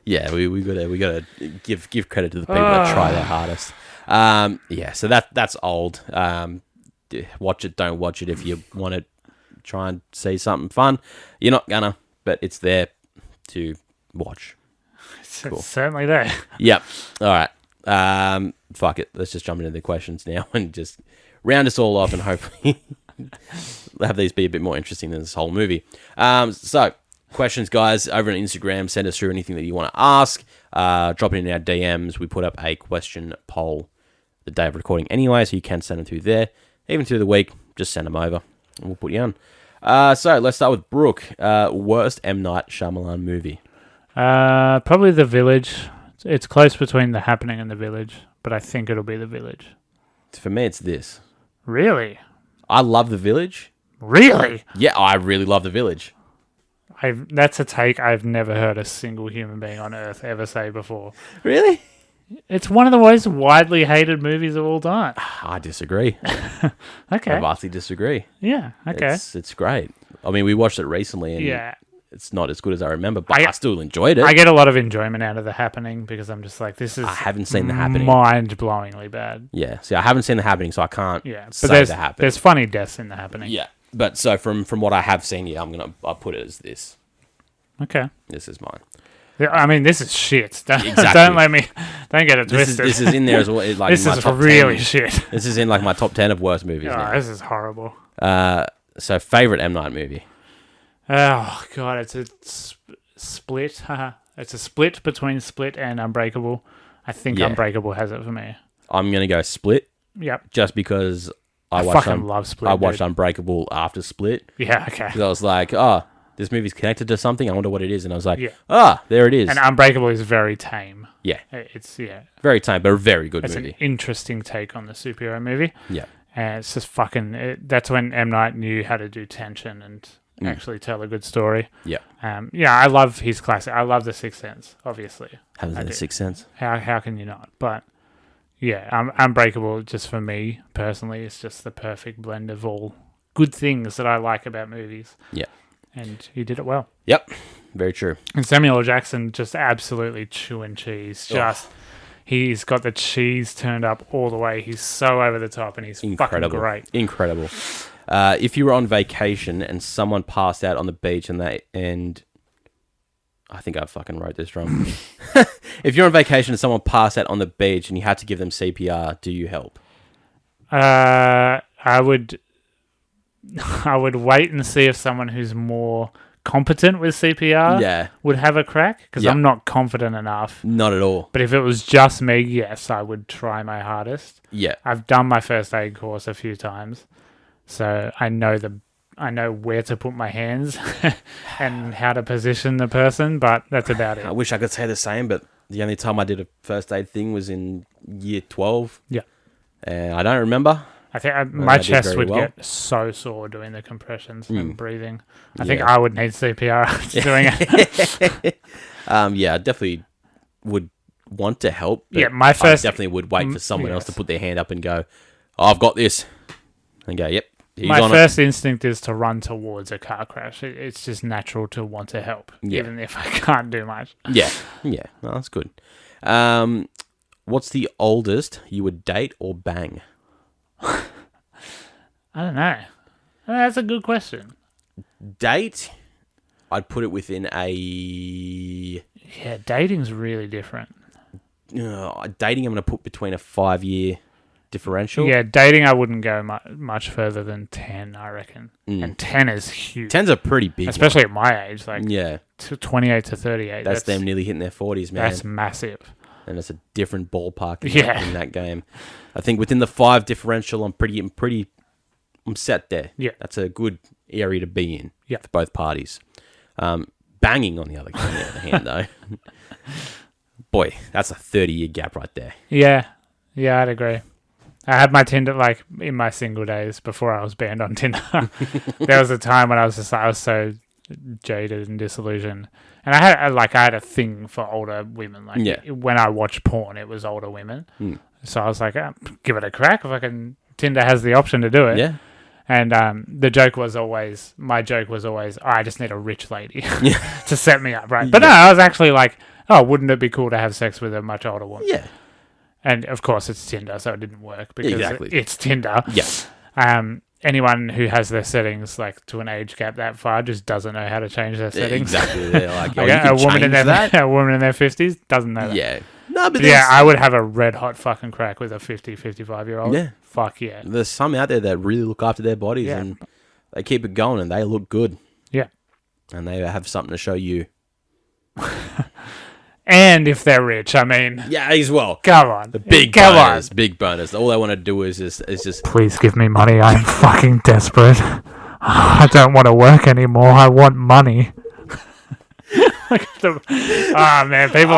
Yeah, we gotta give credit to the people that try their hardest. Yeah, so that's old. Watch it, don't watch it. If you want to try and see something fun, you're not gonna, but it's there to watch.
Cool. It's certainly there.
Yep. All right. Fuck it. Let's just jump into the questions now and just round us all off and hopefully have these be a bit more interesting than this whole movie. So questions, guys, over on Instagram. Send us through anything that you want to ask. Drop it in our DMs. We put up a question poll the day of recording anyway, so you can send them through there. Even through the week, just send them over and we'll put you on. So let's start with Brooke. Worst M. Night Shyamalan movie?
Probably The Village. It's close between The Happening and The Village, but I think it'll be The Village.
For me, it's this.
Really?
I love The Village.
Really?
Yeah, I really love The Village.
That's a take I've never heard a single human being on Earth ever say before.
Really?
It's one of the most widely hated movies of all time.
I disagree.
Okay.
I vastly disagree.
Yeah, okay.
It's great. I mean, we watched it recently and it's not as good as I remember, but I still enjoyed it.
I get a lot of enjoyment out of The Happening because I'm just like, this is
I haven't seen The Happening.
Mind-blowingly bad.
Yeah, see, I haven't seen The Happening, so I can't say The Happening.
There's funny deaths in The Happening.
Yeah, but so from what I have seen, I'll put it as this.
Okay.
This is mine.
I mean, this is shit. Don't get it twisted.
This is in there as well. Like
this is really 10. Shit.
This is in like my top 10 of worst movies.
Oh, this is horrible.
So favorite M. Night movie?
Oh god, it's a split. It's a split between Split and Unbreakable. I think Unbreakable has it for me.
I'm gonna go Split.
Yep.
Just because I
love Split.
I watched Unbreakable after Split.
Yeah. Okay.
Because I was like, this movie's connected to something. I wonder what it is. And I was like, there it is.
And Unbreakable is very tame.
Yeah.
It's
very tame, but a very good movie.
It's an interesting take on the superhero movie.
Yeah.
And it's just that's when M. Night knew how to do tension and actually tell a good story.
Yeah.
I love his classic. I love The Sixth Sense, obviously.
Haven't seen The Sixth Sense.
How can you not? But yeah, Unbreakable, just for me personally, is just the perfect blend of all good things that I like about movies.
Yeah.
And he did it well.
Yep. Very true.
And Samuel L. Jackson just absolutely chewing cheese. He's got the cheese turned up all the way. He's so over the top and he's fucking great.
Incredible. If you were on vacation and someone passed out on the beach and I think I fucking wrote this wrong. If you're on vacation and someone passed out on the beach and you had to give them CPR, do you help?
I would wait and see if someone who's more competent with CPR would have a crack, because I'm not confident enough.
Not at all.
But if it was just me, yes, I would try my hardest.
Yeah.
I've done my first aid course a few times, so I know where to put my hands and how to position the person, but that's about it.
I wish I could say the same, but the only time I did a first aid thing was in year 12.
Yeah.
And I don't remember.
I think my chest would get so sore doing the compressions and breathing. I think I would need CPR doing it.
I definitely would want to help. But
my first...
I definitely would wait for someone else to put their hand up and go, oh, I've got this. And go, yep.
My first instinct is to run towards a car crash. It's just natural to want to help, even if I can't do much.
Yeah. Well, that's good. What's the oldest you would date or bang?
I don't know. That's a good question.
Date, I'd put it within a...
Yeah, dating's really different.
Dating, I'm going to put between a 5-year differential.
Yeah, dating, I wouldn't go much further than 10, I reckon. And 10 is huge.
10's a pretty big
especially at my age. Like, 28 to 38.
That's them nearly hitting their 40s, man.
That's massive.
And it's a different ballpark in that game. I think within the 5 differential, I'm set there.
Yeah.
That's a good area to be in
for
both parties. Banging on the other hand, though. Boy, that's a 30-year gap right there.
Yeah, I'd agree. I had my Tinder, like, in my single days before I was banned on Tinder. There was a time when I was so jaded and disillusioned. And I had a thing for older women. Like, when I watch porn, it was older women. So I was like, give it a crack. Tinder has the option to do it.
Yeah.
And my joke was always, I just need a rich lady to set me up, right? But no, I was actually like, oh, wouldn't it be cool to have sex with a much older woman?
Yeah.
And of course, it's Tinder, so it didn't work because it's Tinder.
Yeah.
Anyone who has their settings like to an age gap that far just doesn't know how to change their settings.
Exactly. They're like,
a woman in their 50s doesn't know that.
Yeah. No, but
I would have a red hot fucking crack with a 50, 55-year-old.
Yeah.
Fuck yeah.
There's some out there that really look after their bodies and they keep it going and they look good.
Yeah.
And they have something to show you.
And if they're rich, I mean...
Yeah, as well.
Come on.
The big bonus. All they want to do is just...
Please give me money. I'm fucking desperate. I don't want to work anymore. I want money. Man, people...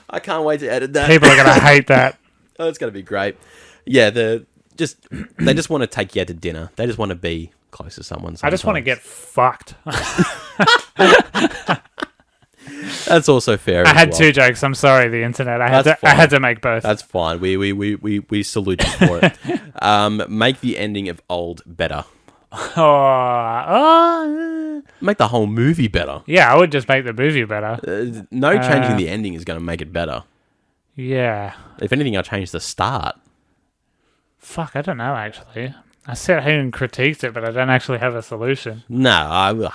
I can't wait to edit that.
People are going to hate that.
Oh, it's going to be great. Yeah, they just want to take you out to dinner. They just want to be close to someone.
I just want to get fucked.
That's also fair.
I had 2 jokes. I'm sorry, the internet. I had to make both.
That's fine. We salute you for it. Make the ending of Old better. Make the whole movie better.
Yeah, I would just make the movie better.
No changing the ending is going to make it better.
Yeah.
If anything, I'll change the start.
Fuck, I don't know, actually. I sat here and critiqued it, but I don't actually have a solution.
No,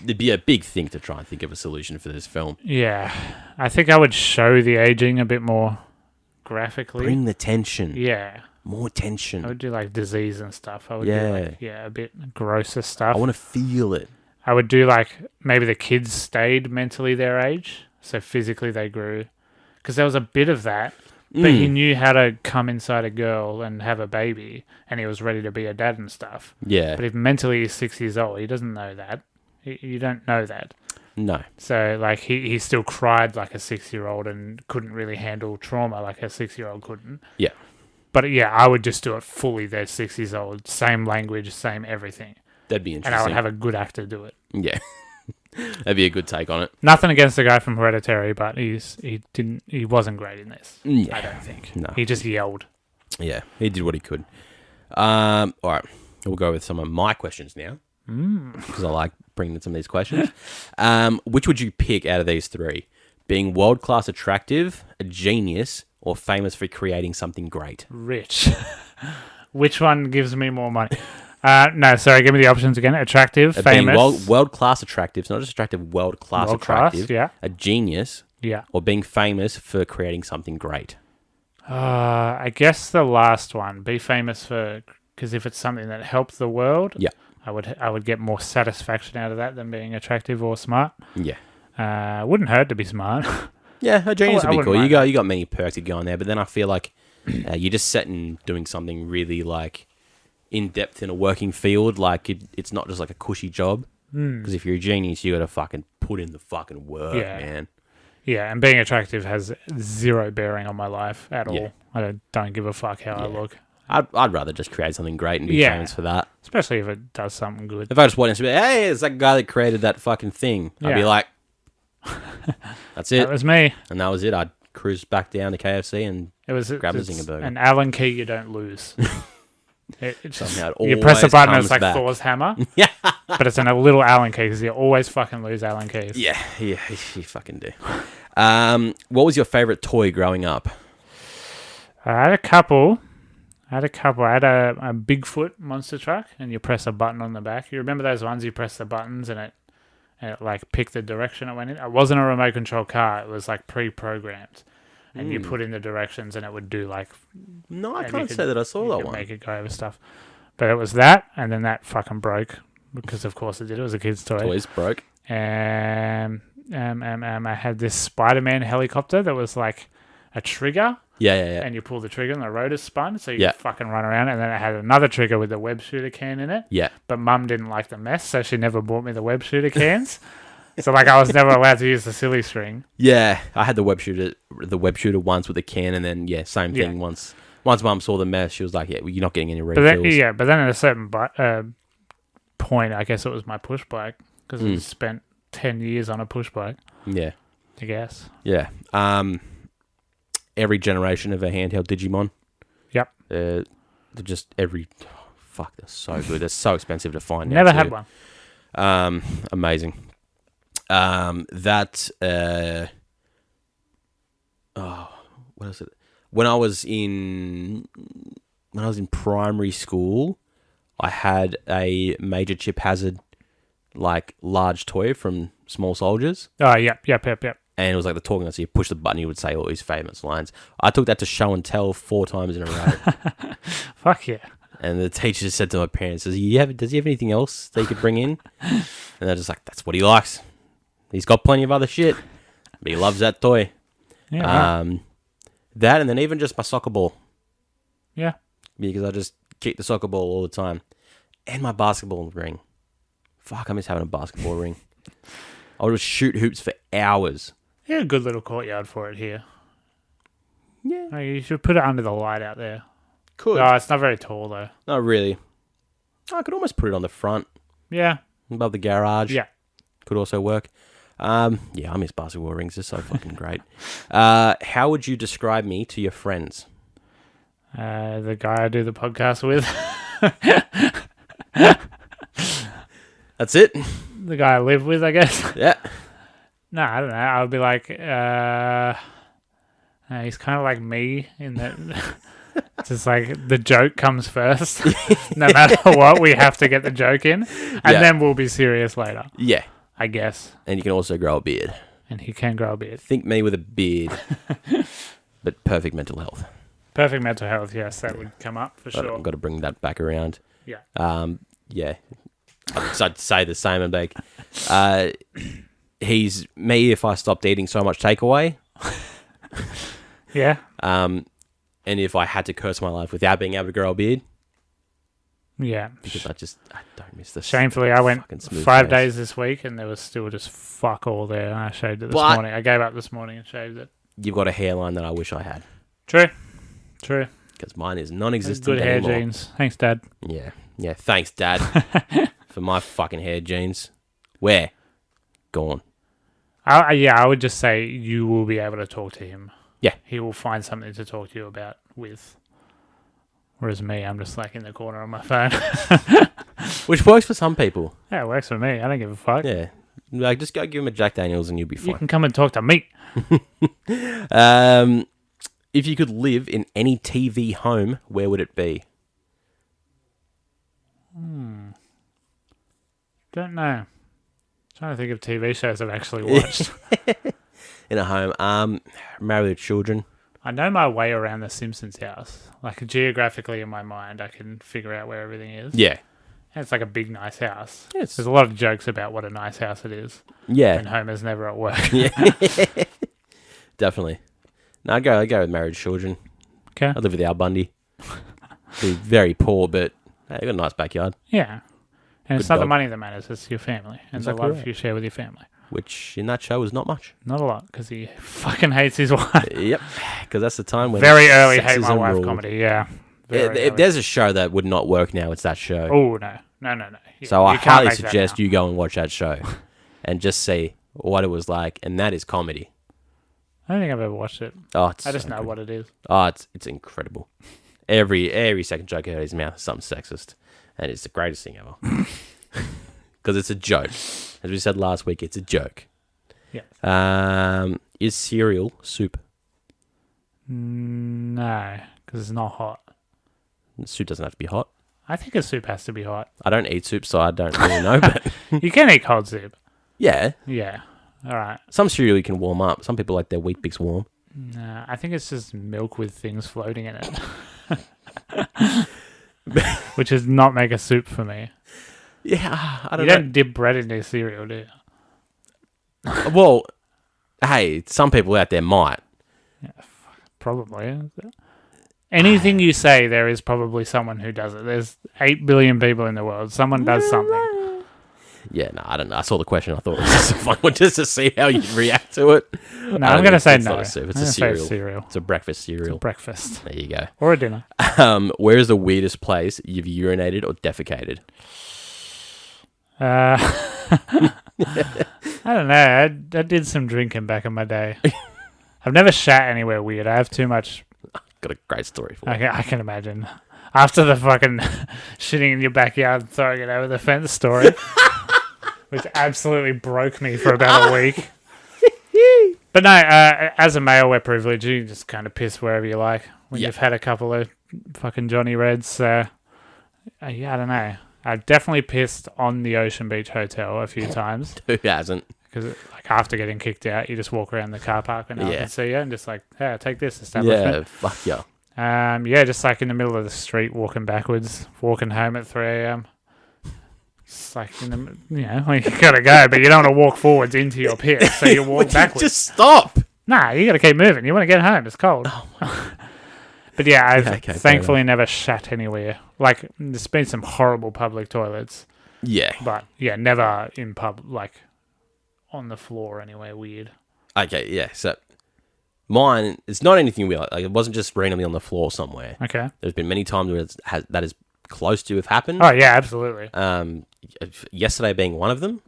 it'd be a big thing to try and think of a solution for this film.
Yeah. I think I would show the aging a bit more graphically.
Bring the tension.
Yeah.
More tension.
I would do like disease and stuff. I would do a bit grosser stuff.
I want to feel it.
I would do like maybe the kids stayed mentally their age, so physically they grew. Because there was a bit of that, but he knew how to come inside a girl and have a baby, and he was ready to be a dad and stuff.
Yeah.
But if mentally he's 6 years old, he doesn't know that. You don't know that.
No.
So, like, he still cried like a 6-year-old and couldn't really handle trauma like a 6-year-old couldn't.
Yeah.
But, yeah, I would just do it fully. They're 6 years old. Same language, same everything.
That'd be interesting.
And I would have a good actor do it.
Yeah. That'd be a good take on it.
Nothing against the guy from Hereditary, but he wasn't great in this.
Yeah.
I don't think.
No.
He just yelled.
Yeah, he did what he could. All right. We'll go with some of my questions now. Because I like bringing in some of these questions. Which would you pick out of these 3? Being world-class attractive, a genius, or famous for creating something great?
Rich. Which one gives me more money? No, sorry, give me the options again. Attractive, famous.
Being world-class attractive. It's not just attractive, world-class attractive.
Yeah.
A genius.
Yeah.
Or being famous for creating something great.
I guess the last one. Be famous for... Because if it's something that helps the world...
Yeah.
I would get more satisfaction out of that than being attractive or smart.
Yeah.
Wouldn't hurt to be smart.
Yeah, a genius would be cool. You
that.
got many perks to go on there, but then I feel like you're just setting doing something really like in depth in a working field. Like it's not just like a cushy job. Because if you're a genius, you got to fucking put in the fucking work, man.
Yeah, and being attractive has zero bearing on my life at all. I don't give a fuck how I look.
I'd rather just create something great and be famous for that.
Especially if it does something good.
If I just wanted to be, hey, it's that guy that created that fucking thing. I'd be like, that's it.
That was me.
And that was it. I'd cruise back down to KFC and grab a Zinger burger.
An Allen key you don't lose.
Somehow
you press a button and it's like
back.
Thor's hammer.
Yeah.
But it's in a little Allen key because you always fucking lose Allen keys.
Yeah, you fucking do. What was your favourite toy growing up?
I had a couple. I had a Bigfoot monster truck, and you press a button on the back. You remember those ones you press the buttons and it like picked the direction it went in? It wasn't a remote control car. It was like pre-programmed. And you put in the directions and it would do like...
No, I can't say that I saw that one.
Make it go over stuff. But it was that, and then that fucking broke. Because of course it did. It was a kid's toy.
Toys broke.
And I had this Spider-Man helicopter that was like a trigger.
Yeah.
And you pull the trigger and the rotor spun, so you fucking run around. And then it had another trigger with the web shooter can in it.
Yeah.
But Mum didn't like the mess, so she never bought me the web shooter cans. So like I was never allowed to use the silly string.
Yeah, I had the web shooter once with the can, and then same thing. Once Mum saw the mess, she was like, "Yeah, well, you're not getting any refills."
But then at a certain point, I guess it was my push bike because I spent 10 years on a push bike.
Yeah,
I guess.
Yeah. Every generation of a handheld Digimon.
Yep.
They're just every. Fuck, they're so good. They're so expensive to find.
Never had one.
Amazing. What is it? When I was in primary school, I had a Major Chip Hazard, like large toy from Small Soldiers.
Oh, yep.
And it was like the talking, so you push the button, he would say all his famous lines. I took that to show and tell 4 times in a row.
Fuck yeah.
And the teacher said to my parents, does he have anything else that he could bring in? And they're just like, that's what he likes. He's got plenty of other shit, but he loves that toy.
Yeah.
That, and then even just my soccer ball.
Yeah.
Because I just kick the soccer ball all the time. And my basketball ring. Fuck, I miss having a basketball ring. I would just shoot hoops for hours.
Yeah, a good little courtyard for it here.
Yeah.
Oh, you should put it under the light out there.
Could.
No, it's not very tall, though.
Not really. I could almost put it on the front.
Yeah.
Above the garage.
Yeah.
Could also work. I miss basketball rings. They're so fucking great. How would you describe me to your friends?
The guy I do the podcast with.
That's it?
The guy I live with, I guess.
Yeah.
No, I don't know. I would be like, he's kind of like me in that it's just like the joke comes first. No matter what, we have to get the joke in. And then we'll be serious later.
Yeah.
I guess.
And you can also grow a beard.
And he can grow a beard.
Think me with a beard. But perfect mental health.
Perfect mental health, yes. That would come up for sure.
I've got to bring that back around.
Yeah.
Yeah. I'd say the same. And like, he's me if I stopped eating so much takeaway.
Yeah.
And if I had to curse my life without being able to grow a beard.
Yeah.
Because I don't miss this.
Shamefully, I went 5
face.
days this week and there was still just fuck all there. And I shaved it this morning. I gave up this morning and shaved it.
You've got a hairline that I wish I had.
True.
Because mine is non-existent
Good hair
anymore.
genes. Thanks, Dad.
Yeah. Thanks, Dad, for my fucking hair genes. Where? Gone.
I would just say you will be able to talk to him.
Yeah.
He will find something to talk to you about with. Whereas me, I'm just like in the corner on my phone.
Which works for some people.
Yeah, it works for me. I don't give a fuck.
Yeah. Like, just go give him a Jack Daniels and you'll be fine.
You can come and talk to me.
If you could live in any TV home, where would it be?
Don't know. Trying to think of TV shows I've actually watched.
In a home. Married with Children.
I know my way around the Simpsons house. Like geographically in my mind, I can figure out where everything is.
Yeah.
And it's like a big, nice house.
Yes.
There's a lot of jokes about what a nice house it is.
Yeah.
And Homer's never at work.
Yeah. Definitely. No, I'd go with married children.
Okay.
I live with Al Bundy. Be very poor, but hey, got a nice backyard.
Yeah. And it's
Good
not the
dog.
money that matters, it's your family. And
Exactly
the love
right.
you share with your family.
Which, in that show, is not much.
Not a lot, because he fucking hates his wife.
Yep. Because that's the time when...
Very early hate my
sexism
wife
ruled.
comedy, yeah.
If there's a show that would not work now, it's that show.
Oh, no. No.
So I
You can't
highly
make that
suggest
now.
you go and watch that show and just see what it was like, and that is comedy.
I don't think I've ever watched it.
Oh, it's
I just
so
know
good.
what it is.
Oh, it's incredible. Every second joke out of his mouth is something sexist, and it's the greatest thing ever. Because it's a joke. As we said last week, it's a joke.
Yeah.
Is cereal soup?
No, because it's not hot.
Soup doesn't have to be hot.
I think a soup has to be hot.
I don't eat soup, so I don't really know. But
You can eat cold soup.
yeah,
Yeah. All right.
some cereal you can warm up. Some people like their Wheat Bix warm.
No, I think it's just milk with things floating in it. Which does not make a soup for me.
Yeah, I
You
don't know.
don't dip bread into cereal, do you?
Well, hey, some people out there might.
Probably. Anything you say, there is probably someone who does it. There's 8 billion people in the world. Someone does something.
Yeah, no, I don't know. I saw the question. I thought it was just a fun one just to see how you'd react to it.
No, I'm going to say
it's
no.
not a soup. It's
I'm
a
gonna say
cereal.
cereal.
It's a breakfast cereal.
Breakfast.
There you go.
Or a dinner.
Where is the weirdest place you've urinated or defecated?
I don't know. I did some drinking back in my day. I've never shat anywhere weird. I have too much.
Got a great story for you.
I can imagine. After the fucking shitting in your backyard and throwing it over the fence story, which absolutely broke me for about a week. But no, as a male, we're privileged. You can just kind of piss wherever you like when you've had a couple of fucking Johnny Reds. Yeah, I don't know. I've definitely pissed on the Ocean Beach Hotel a few times.
Who hasn't?
Because like after getting kicked out, you just walk around the car park and no one can see you and just like, hey, take this establishment.
Yeah, fuck yeah.
Just like in the middle of the street, walking backwards, walking home at 3 a.m. It's like, well, you gotta go, but you don't want to walk forwards into your piss, so you walk backwards.
Just stop.
Nah, you gotta keep moving. You want to get home. It's cold. But yeah, I've thankfully never shat anywhere. Like, there's been some horrible public toilets.
Yeah.
But yeah, never in like on the floor anywhere weird.
Okay, yeah. So mine, it's not anything weird. Like, it wasn't just randomly on the floor somewhere.
Okay.
There's been many times where that is close to have happened.
Oh yeah, absolutely.
Yesterday being one of them.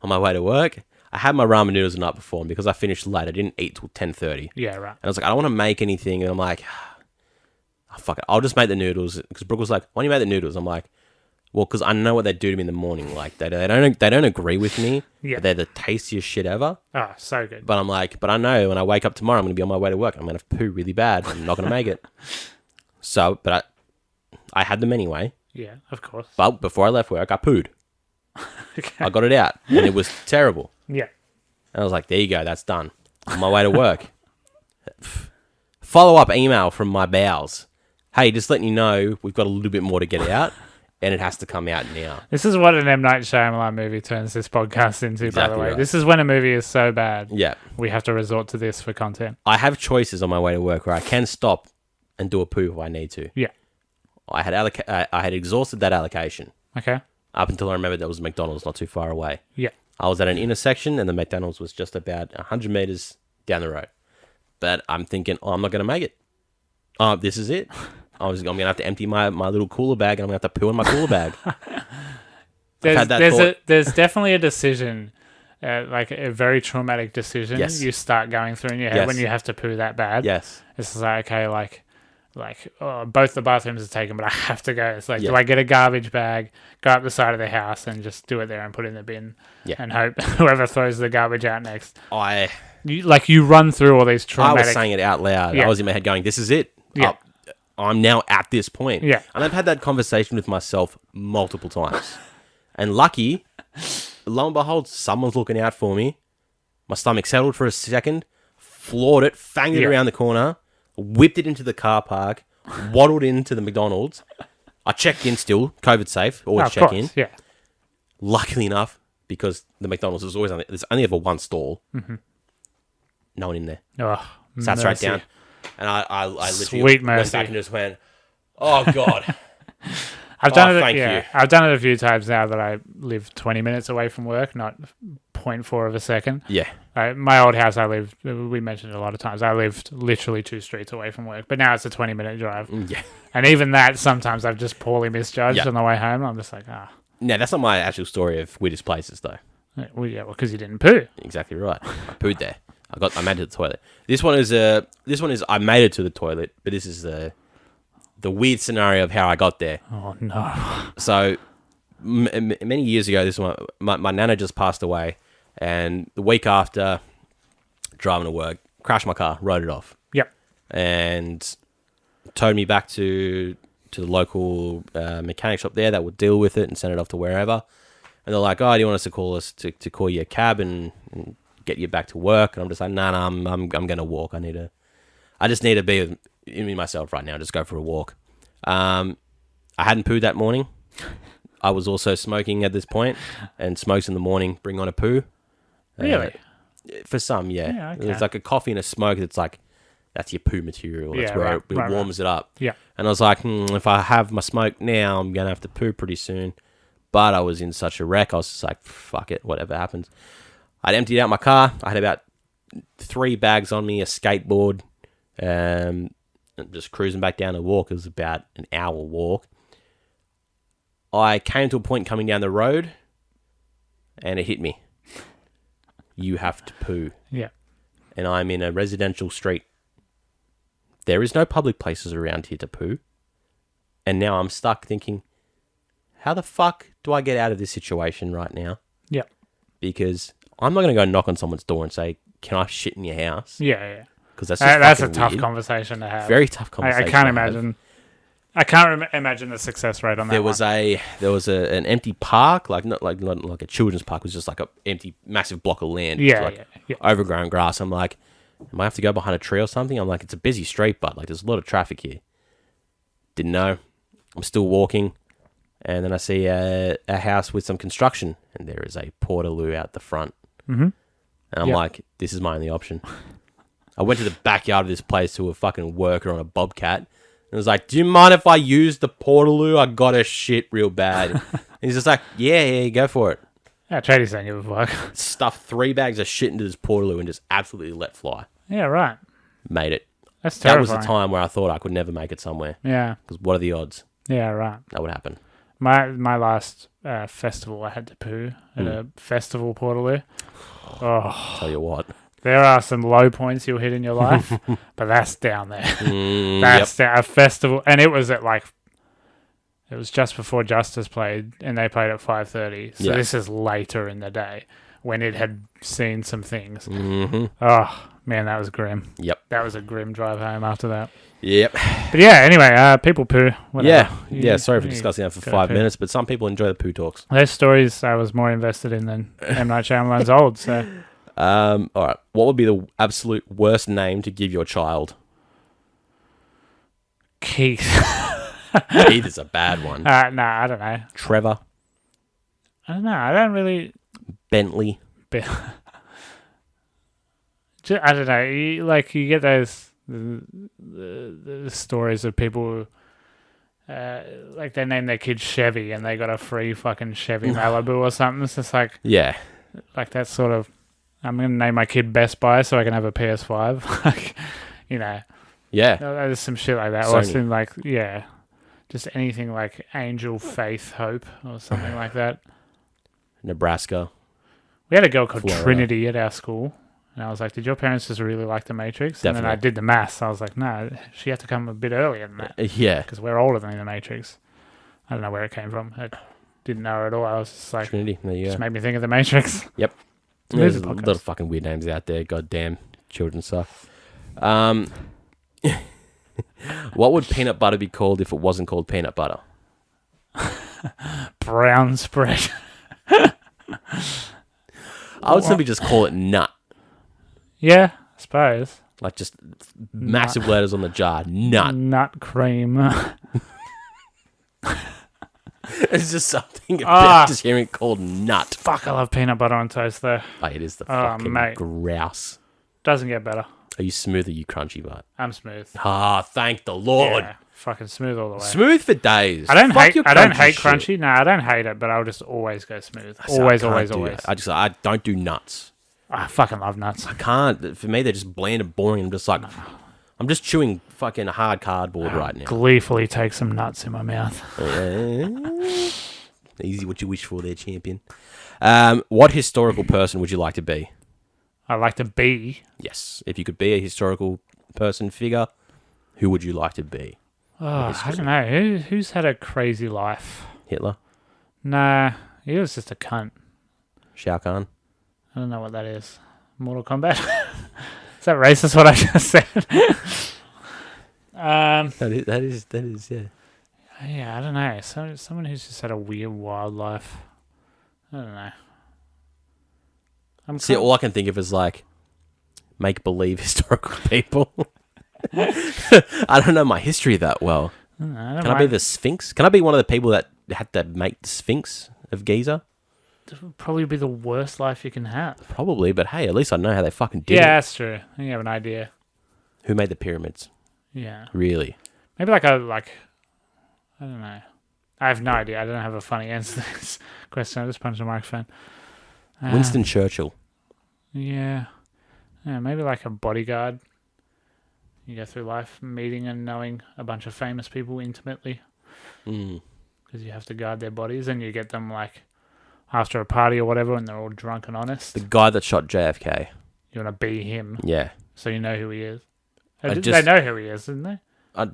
On my way to work, I had my ramen noodles the night before, and because I finished late, I didn't eat till 10:30.
Yeah, right.
And I was like, I don't want to make anything, and I'm like, oh, fuck it, I'll just make the noodles. Because Brooke was like, why don't you make the noodles? I'm like, well, because I know what they do to me in the morning. Like, they don't agree with me.
Yeah.
They're the tastiest shit ever.
Oh, so good.
But I'm like, but I know when I wake up tomorrow, I'm going to be on my way to work. I'm going to poo really bad. I'm not going to make it. So, but I had them anyway.
Yeah, of course.
But before I left work, I pooed.
Okay.
I got it out, and it was terrible.
Yeah.
And I was like, there you go, that's done. On my way to work. Follow-up email from my bowels. Hey, just letting you know, we've got a little bit more to get out, and it has to come out now.
This is what an M. Night Shyamalan movie turns this podcast into, by the way. Right. This is when a movie is so bad.
Yeah.
We have to resort to this for content.
I have choices on my way to work where I can stop and do a poo if I need to.
Yeah.
I had exhausted that allocation.
Okay.
Up until I remembered there was a McDonald's not too far away.
Yeah.
I was at an intersection and the McDonald's was just about 100 meters down the road. But I'm thinking, I'm not going to make it. This is it. I'm going to have to empty my little cooler bag and I'm going to have to poo in my cooler bag.
There's definitely a decision, like a very traumatic decision you start going through in your head when you have to poo that bad.
Yes.
It's like, okay, both the bathrooms are taken, but I have to go. It's like, do I get a garbage bag, go up the side of the house and just do it there and put it in the bin and hope whoever throws the garbage out next. You run through all these traumatic...
I was saying it out loud.
Yeah.
I was in my head going, this is it. Yeah. I'm now at this point.
Yeah.
And I've had that conversation with myself multiple times. And lucky, lo and behold, someone's looking out for me. My stomach settled for a second, floored it, fanged it around the corner, whipped it into the car park, waddled into the McDonald's, I checked in still, COVID safe, always
of
check
course,
in.
Yeah.
Luckily enough, because the McDonald's is always there's only ever one stall.
Mm-hmm.
No one in there.
Oh,
Sat straight
mercy.
down. And I literally
Sweet
went
mercy.
back and just went, oh, God.
I've done it.
Thank
yeah,
you.
I've done it a few times now that I live 20 minutes away from work, not 0.4 of a second.
Yeah.
My old house, we mentioned it a lot of times, I lived literally 2 streets away from work, but now it's a 20-minute drive.
Yeah.
And even that, sometimes I've just poorly misjudged
Yeah.
on the way home. I'm just like,
No, that's not my actual story of weirdest places, though.
Well, because you didn't poo.
Exactly right. I pooed there. I made it to the toilet. This one is I made it to the toilet, but this is the weird scenario of how I got there.
Oh, no.
So, many years ago, this one, my nana just passed away, and the week after, driving to work, crashed my car, wrote it off.
Yep.
And towed me back to the local mechanic shop there that would deal with it and send it off to wherever. And they're like, "Oh, do you want us to call you a cab and get you back to work?" And I'm just like, "No, I'm gonna walk. I just need to be with myself right now. Just go for a walk." I hadn't pooed that morning. I was also smoking at this point, and smokes in the morning bring on a poo.
Really?
For some, yeah.
Yeah, okay.
It's like a coffee and a smoke. It's like that's your poo material. That's
Yeah,
where
right,
it
right,
warms it up.
Yeah.
And I was like, if I have my smoke now, I'm gonna have to poo pretty soon. But I was in such a wreck. I was just like, fuck it, whatever happens. I'd emptied out my car. I had about 3 bags on me, a skateboard, and just cruising back down the walk. It was about an hour walk. I came to a point coming down the road, and it hit me. You have to poo.
Yeah.
And I'm in a residential street. There is no public places around here to poo. And now I'm stuck thinking, how the fuck do I get out of this situation right now?
Yeah.
Because I'm not going to go knock on someone's door and say, "Can I shit in your house?"
Yeah.
Because that's
That's a
fucking
tough
weird.
conversation to have.
Very tough conversation.
I can't
to have.
imagine. I can't imagine the success rate on that.
There was an empty park, not like a children's park. It was just like a empty, massive block of land.
Yeah.
Overgrown grass. I'm like, am I have to go behind a tree or something? I'm like, it's a busy street, but like there's a lot of traffic here. Didn't know. I'm still walking, and then I see a house with some construction, and there is a portaloo out the front.
Mm-hmm.
And I'm like, this is my only option. I went to the backyard of this place to a fucking worker on a bobcat. And I was like, "Do you mind if I use the portaloo? I got a shit real bad." And he's just like, yeah, go for it.
Yeah, Tradies don't give a fuck.
Stuffed 3 bags of shit into this portaloo and just absolutely let fly.
Yeah, right.
Made it.
That's
That
terrifying.
was the time where I thought I could never make it somewhere.
Yeah.
Because what are the odds
Yeah, right.
that would happen?
My last festival, I had to poo at a festival portaloo. Oh,
Tell you what.
there are some low points you'll hit in your life, but that's down there. That's
Yep.
a festival, and it was at it was just before Justice played, and they played at 5:30. So this is later in the day when it had seen some things.
Mm-hmm.
Oh man, that was grim.
Yep.
That was a grim drive home after that.
Yep.
But yeah, anyway, people poo. Whatever.
Yeah. Sorry for
You
discussing that for
gotta
5
poo.
minutes, but some people enjoy the poo talks.
Those stories I was more invested in than M. Night Shyamalan's old. So
All right. What would be the absolute worst name to give your child?
Keith.
Keith is a bad one.
Nah, I don't know.
Trevor.
I don't know. I don't really.
Bentley.
I don't know. You get those the stories of people like they name their kid Chevy and they got a free fucking Chevy Malibu or something. It's just like that sort of. I'm gonna name my kid Best Buy so I can have a PS5. Like,
Yeah.
there's some shit like that.
Sony.
Or some just anything like Angel, Faith, Hope, or something like that.
Nebraska.
We had a girl called
Florida.
Trinity at our school, and I was like, "Did your parents just really like The Matrix?" And then I
Definitely.
did the maths. I was like, "No, she had to come a bit earlier than that
Yeah.
because we're older than The Matrix." I don't know where it came from. I didn't know her at all. I was just like,
Trinity. There you
just
go.
made me think of The Matrix.
Yep.
It's a
There's
movie
a
podcast.
lot of fucking weird names out there. Goddamn children stuff. What would peanut butter be called if it wasn't called peanut butter?
Brown spread.
I would simply just call it nut.
Yeah, I suppose.
Like just massive letters on the jar. Nut.
Nut cream.
It's just something about just hearing it called nut.
Fuck, I love peanut butter on toast, though.
Oh, it is the fucking
mate.
grouse.
Doesn't get better.
Are you smooth or are you crunchy, mate?
I'm smooth.
Thank the Lord.
Yeah, fucking smooth all the way.
Smooth for days.
I don't hate
shit.
crunchy. No, I don't hate it, but I'll just always go smooth. Always.
I don't do nuts.
I fucking love nuts.
I can't. For me, they're just bland and boring. I'm just like, I'm just chewing fucking hard cardboard right now.
Gleefully take some nuts in my mouth.
Easy what you wish for there, champion. What historical person would you like to be?
I like to be.
Yes. If you could be a historical person figure, who would you like to be?
Oh, I don't know. Who's had a crazy life?
Hitler?
Nah, he was just a cunt.
Shao Kahn?
I don't know what that is. Mortal Kombat? Is that racist what I just said?
That is, yeah.
Yeah, I don't know. Someone who's just had a weird, wild life. I don't know.
All I can think of is like make-believe historical people. I don't know my history that well. Can I be the Sphinx? Can I be one of the people that had to make the Sphinx of Giza?
This would probably be the worst life you can have.
Probably, but hey, at least I know how they fucking did it.
Yeah, that's true. You have an idea.
Who made the pyramids?
Yeah.
Really?
Maybe I don't know. I have no idea. I don't have a funny answer to this question. I just punched the microphone.
Winston Churchill.
Yeah. Yeah, maybe like a bodyguard. You go through life meeting and knowing a bunch of famous people intimately. Because you have to guard their bodies and you get them like after a party or whatever and they're all drunk and honest.
The guy that shot JFK.
You want to be him.
Yeah.
So you know who he is. They know who he is, didn't they?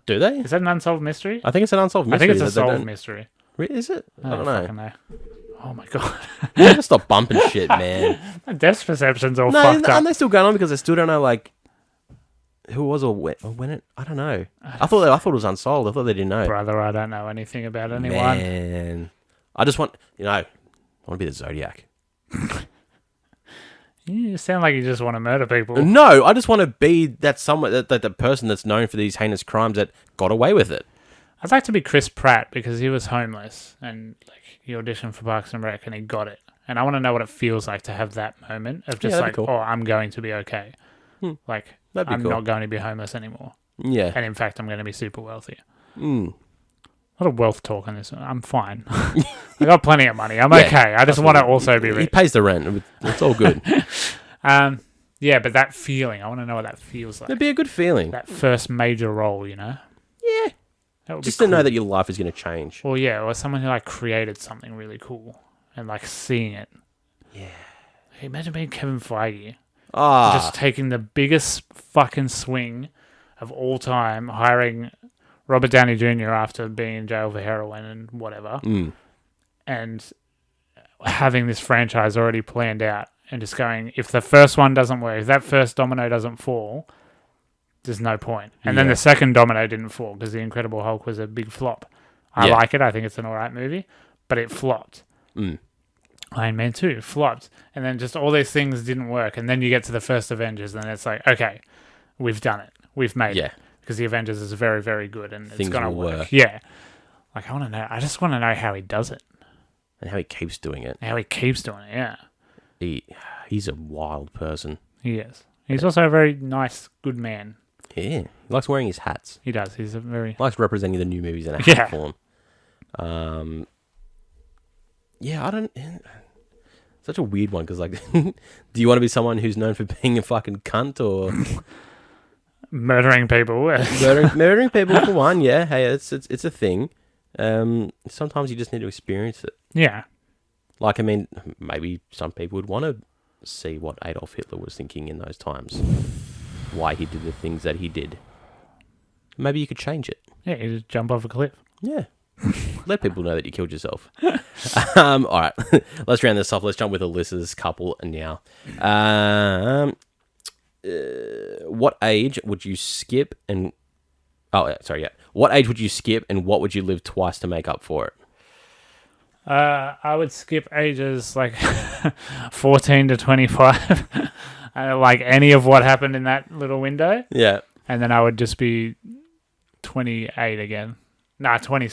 Do they?
Is that an unsolved mystery?
I think it's an unsolved mystery.
I think it's a solved mystery.
Is it? I don't know.
Oh my god.
You gotta stop bumping shit, man.
My depth perception's all fucked up.
Aren't they still going on because I still don't know like who it was or when it? I don't know. I thought it was unsolved. I thought they didn't know.
Brother, I don't know anything about anyone.
Man, I just want I want to be the Zodiac.
You sound like you just want to murder people.
No, I just want to be that person that's known for these heinous crimes that got away with it.
I'd like to be Chris Pratt because he was homeless and like he auditioned for Parks and Rec and he got it. And I want to know what it feels like to have that moment of just cool. Oh, I'm going to be okay. Like, I'm not going to be homeless anymore.
Yeah.
And in fact, I'm going to be super wealthy. A
lot
of wealth talk on this one. I'm fine. I got plenty of money. I'm okay. I just want to also be rich.
He pays the rent. It's all good.
Yeah, but that feeling, I want to know what that feels like.
It'd be a good feeling.
That first major role, Yeah.
Just to know that your life is going to change.
Well, yeah, or someone who like created something really cool and like seeing it.
Yeah.
Hey, imagine being Kevin Feige.
Just
taking the biggest fucking swing of all time, hiring Robert Downey Jr. after being in jail for heroin and whatever, and having this franchise already planned out and just going, if the first one doesn't work, if that first domino doesn't fall, there's no point. And then the second domino didn't fall because The Incredible Hulk was a big flop. I like it. I think it's an alright movie, but it flopped. Iron Man 2 flopped. And then just all these things didn't work. And then you get to the first Avengers and it's like, okay, we've done it. We've made it. Because the Avengers is very, very good and it's going to work. Yeah. Like, I just want to know how he does it.
And how he keeps doing it.
Yeah.
He's a wild person.
He is. He's also a very nice, good man.
Yeah. He likes wearing his hats.
He does. He's a very...
Likes representing the new movies in a hat form. I don't... Such a weird one, because, like, do you want to be someone who's known for being a fucking cunt, or...
Murdering people.
murdering people, for one, yeah. Hey, it's a thing. Sometimes you just need to experience it.
Yeah.
Like, I mean, maybe some people would want to see what Adolf Hitler was thinking in those times. Why he did the things that he did. Maybe you could change it.
Yeah, you just jump off a cliff.
Yeah. Let people know that you killed yourself. All right. Let's round this off. Let's jump with Alyssa's couple now. What age would you skip and... What age would you skip and what would you live twice to make up for it?
I would skip ages like 14 to 25. Like any of what happened in that little window.
Yeah.
And then I would just be 28 again. 20.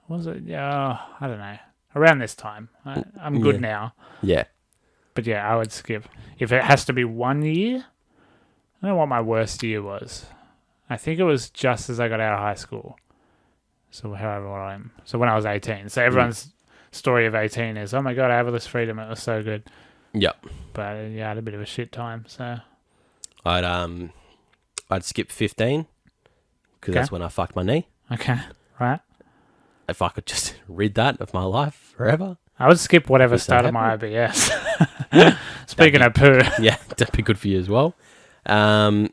Was it? Yeah, I don't know. Around this time. I'm good now.
Yeah.
But yeah, I would skip. If it has to be 1 year, I don't know what my worst year was. I think it was just as I got out of high school. So however old I am. So when I was 18. So everyone's story of 18 is, oh my God, I have all this freedom. It was so good.
Yep.
But yeah, I had a bit of a shit time. So
I'd skip 15 because that's when I fucked my knee.
Okay. Right.
If I could just rid that of my life forever.
I would skip whatever started my IBS. Speaking of poo.
Yeah, that'd be good for you as well. And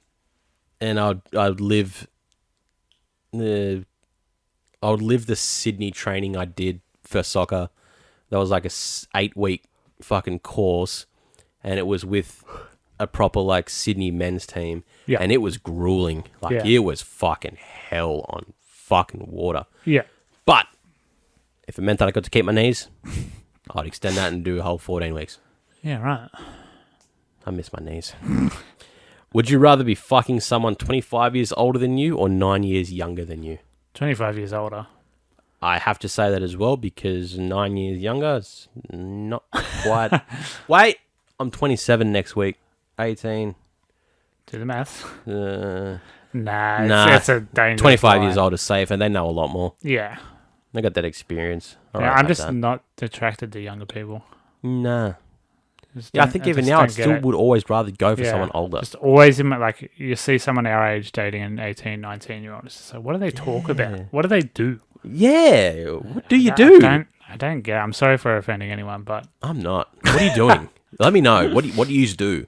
I'd live the Sydney training I did for soccer. That was like a 8-week fucking course, and it was with a proper like Sydney men's team. Yeah. And it was grueling. Like it was fucking hell on fucking water.
Yeah.
But if it meant that I got to keep my knees, I'd extend that and do a whole 14 weeks.
Yeah, right.
I miss my knees. Would you rather be fucking someone 25 years older than you or 9 years younger than you?
25 years older.
I have to say that as well because 9 years younger is not quite... Wait, I'm 27 next week. 18.
Do the maths.
Nah.
It's a dangerous
25
line.
years old is safe and they know a lot more.
Yeah.
They got that experience.
I'm just not attracted to younger people.
Nah. I think even now I still would always rather go for someone older.
Just always, like, you see someone our age dating an 18, 19-year-old. It's just like, what do they talk about? What do they do?
Yeah. What do you do?
I don't get it. I'm sorry for offending anyone, but...
I'm not. What are you doing? Let me know. What do you do?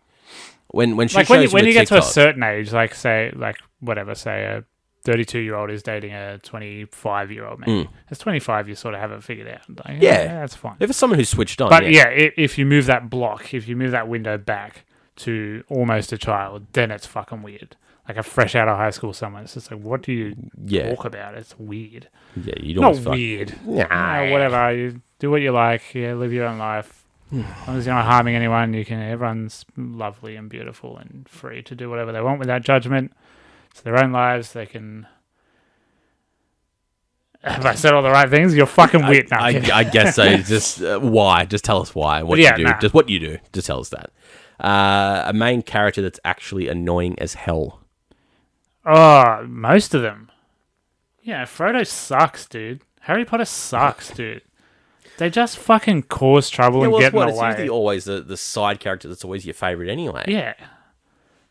When she
like
shows
when you get to a
TikTok.
certain age, like, say a 32-year-old is dating a 25-year-old, maybe. As 25, you sort of have it figured out. Like, yeah, that's fine.
If it's someone who's switched on,
but if you move that if you move that window back to almost a child, then it's fucking weird. Like a fresh out of high school someone, it's just like, what do you talk about? It's weird.
Yeah, you don't.
Not weird. Nah, whatever. You do what you like. Yeah, live your own life. As long as you're not harming anyone, everyone's lovely and beautiful and free to do whatever they want without judgment. It's their own lives. They can... Have I said all the right things? You're fucking weird now.
I guess so. Just why? Just tell us why. What you do. Nah. Just what you do. Just tell us that. A main character that's actually annoying as hell.
Oh, most of them. Yeah, Frodo sucks, dude. Harry Potter sucks, dude. They just fucking cause trouble and get in the way. It's
usually always the side character that's always your favourite anyway.
Yeah.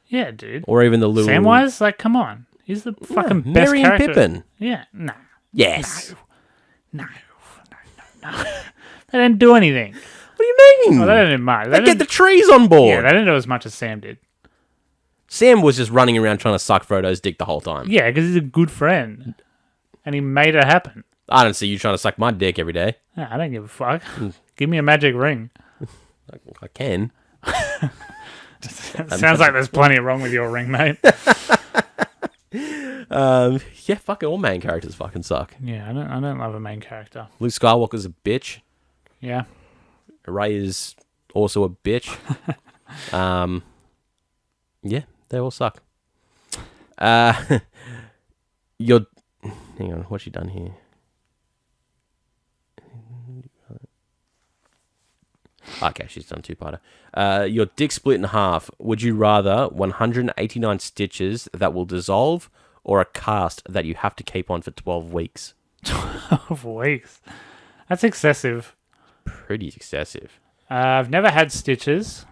Yeah, dude.
Or even the little...
Samwise? Like, come on. He's the fucking best
Merry
character.
and Pippin.
Yeah. No.
Yes.
No. They didn't do anything.
What do you mean?
Well, they didn't do much.
They get the trees on board.
Yeah, they didn't do as much as Sam did.
Sam was just running around trying to suck Frodo's dick the whole time.
Yeah, because he's a good friend. And he made it happen.
I don't see you trying to suck my dick every day.
No, I don't give a fuck. Give me a magic ring.
I can.
Sounds like there's plenty wrong with your ring, mate.
Yeah, fucking all main characters fucking suck.
Yeah, I don't love a main character.
Luke Skywalker's a bitch.
Yeah.
Rey is also a bitch. Yeah, they all suck. Hang on, what's she done here? Okay, she's done two-parter. Your dick split in half. Would you rather 189 stitches that will dissolve or a cast that you have to keep on for 12 weeks?
12 weeks? That's excessive.
Pretty excessive.
I've never had stitches.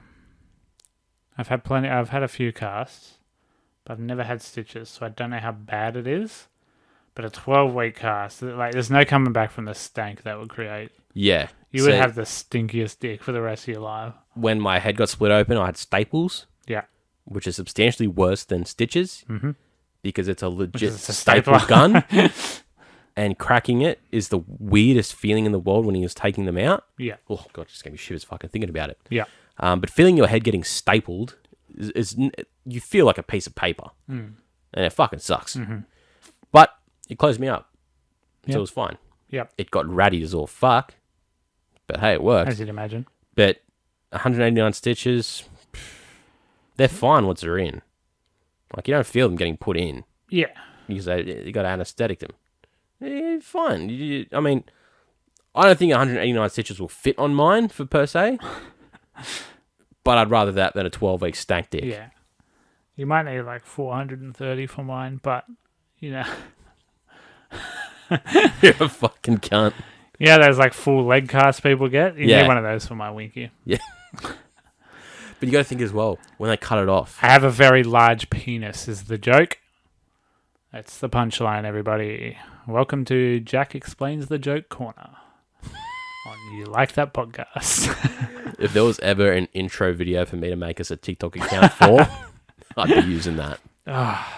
I've had a few casts, but I've never had stitches, so I don't know how bad it is. But a 12-week cast, like, there's no coming back from the stank that would create.
Yeah.
You would have the stinkiest dick for the rest of your life.
When my head got split open, I had staples.
Yeah.
Which is substantially worse than stitches.
Mm-hmm.
Because it's a legit staple gun. And cracking it is the weirdest feeling in the world when he was taking them out.
Yeah.
Oh, God, just gave me shivers fucking thinking about it.
Yeah.
But feeling your head getting stapled, you feel like a piece of paper.
Mm.
And it fucking sucks.
Mm-hmm.
But it closed me up.
Yep.
So it was fine.
Yep.
It got ratty as all fuck. But hey, it worked.
As you'd imagine.
But 189 stitches, they're fine once they're in. Like, you don't feel them getting put in.
Yeah.
Because you got to anesthetic them. fine. I mean, I don't think 189 stitches will fit on mine per se. But I'd rather that than a 12-week stank dick.
Yeah. You might need like 430 for mine, but,
You're a fucking cunt.
Yeah, those like full leg casts people get. You
need
one of those for my winky.
Yeah. But you got to think as well, when they cut it off.
I have a very large penis is the joke. That's the punchline, everybody. Welcome to Jack Explains the Joke Corner on You Like That Podcast.
If there was ever an intro video for me to make us a TikTok account for, I'd be using that.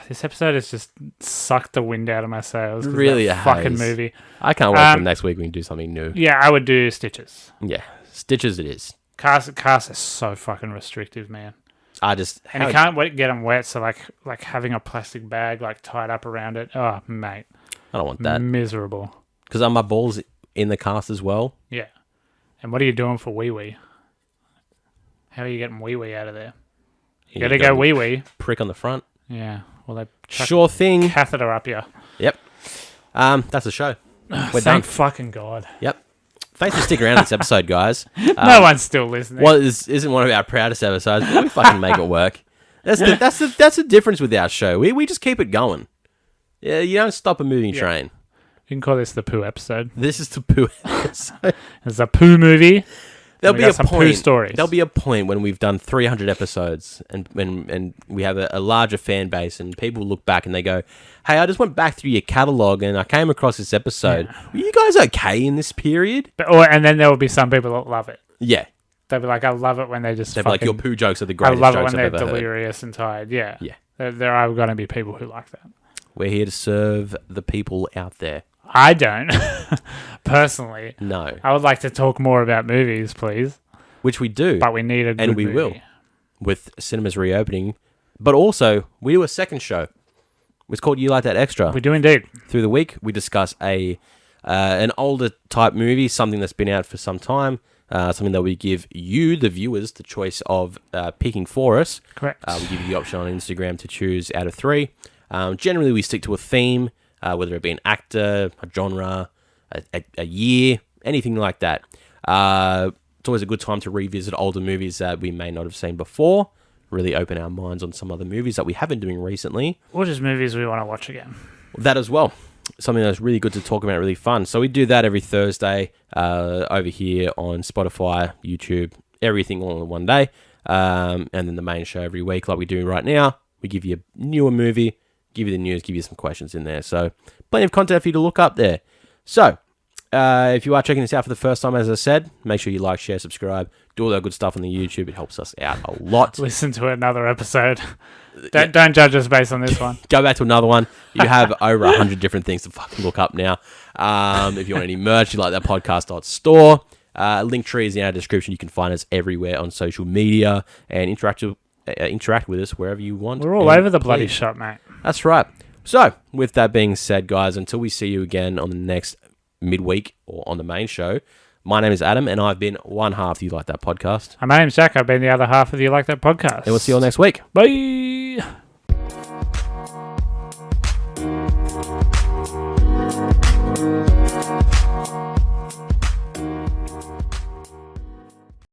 This episode has just sucked the wind out of my sails.
Really
a fucking movie.
I can't wait for next week we can do something new.
Yeah, I would do Stitches.
Yeah, Stitches it is.
Cast is so fucking restrictive, man. And you can't get them wet, so like having a plastic bag like tied up around it. Oh, mate.
I don't want that.
Miserable.
Because are my balls in the cast as well?
Yeah. And what are you doing for wee-wee? How are you getting wee-wee out of there? You gotta go wee-wee.
Prick on the front.
Yeah. Well, they
sure thing.
Catheter up you.
Yep. That's the show. We're done.
Thank fucking God.
Yep. Thanks for sticking around this episode, guys.
No one's still listening.
Well, this isn't one of our proudest episodes, but we fucking make it work. That's the difference with our show. We just keep it going. Yeah, you don't stop a moving train.
You can call this the poo episode.
This is the poo episode.
It's a poo movie.
There'll be a point.
Poo stories.
There'll be a point when we've done 300 episodes and we have a larger fan base and people look back and they go, "Hey, I just went back through your catalog and I came across this episode. Yeah. Were you guys okay in this period?"
And then there will be some people that love it.
Yeah.
They'll be like, "I love it when they just."
They'll be like, "Your poo jokes are the greatest
jokes I've
ever
heard." I love it when they're delirious and tired. Yeah.
Yeah.
There are going to be people who like that.
We're here to serve the people out there.
I don't. Personally.
No.
I would like to talk more about movies, please.
Which we do.
But we need a good movie.
Will. With cinemas reopening. But also, we do a second show. It's called You Like That Extra.
We do indeed.
Through the week, we discuss an older type movie, something that's been out for some time, something that we give you, the viewers, the choice of picking for us.
Correct.
We give you the option on Instagram to choose out of 3. Generally, we stick to a theme, whether it be an actor, a genre, a year, anything like that. It's always a good time to revisit older movies that we may not have seen before, really open our minds on some other movies that we have been doing recently.
Or just movies we want to watch again.
That as well. Something that's really good to talk about, really fun. So we do that every Thursday over here on Spotify, YouTube, everything all in one day. And then the main show every week like we do right now. We give you a newer movie, give you the news, give you some questions in there. So plenty of content for you to look up there. So if you are checking this out for the first time, as I said, make sure you like, share, subscribe, do all that good stuff on the YouTube. It helps us out a lot.
Listen to another episode. Don't judge us based on this one.
Go back to another one. You have over 100 different things to fucking look up now. If you want any merch, you like that podcast.store. Linktree is in our description. You can find us everywhere on social media and interact with us wherever you want.
We're all over the bloody shop, mate.
That's right. So, with that being said, guys, until we see you again on the next midweek or on the main show, my name is Adam and I've been one half of You Like That Podcast.
My name's Jack. I've been the other half of You Like That Podcast.
And we'll see you all next week.
Bye.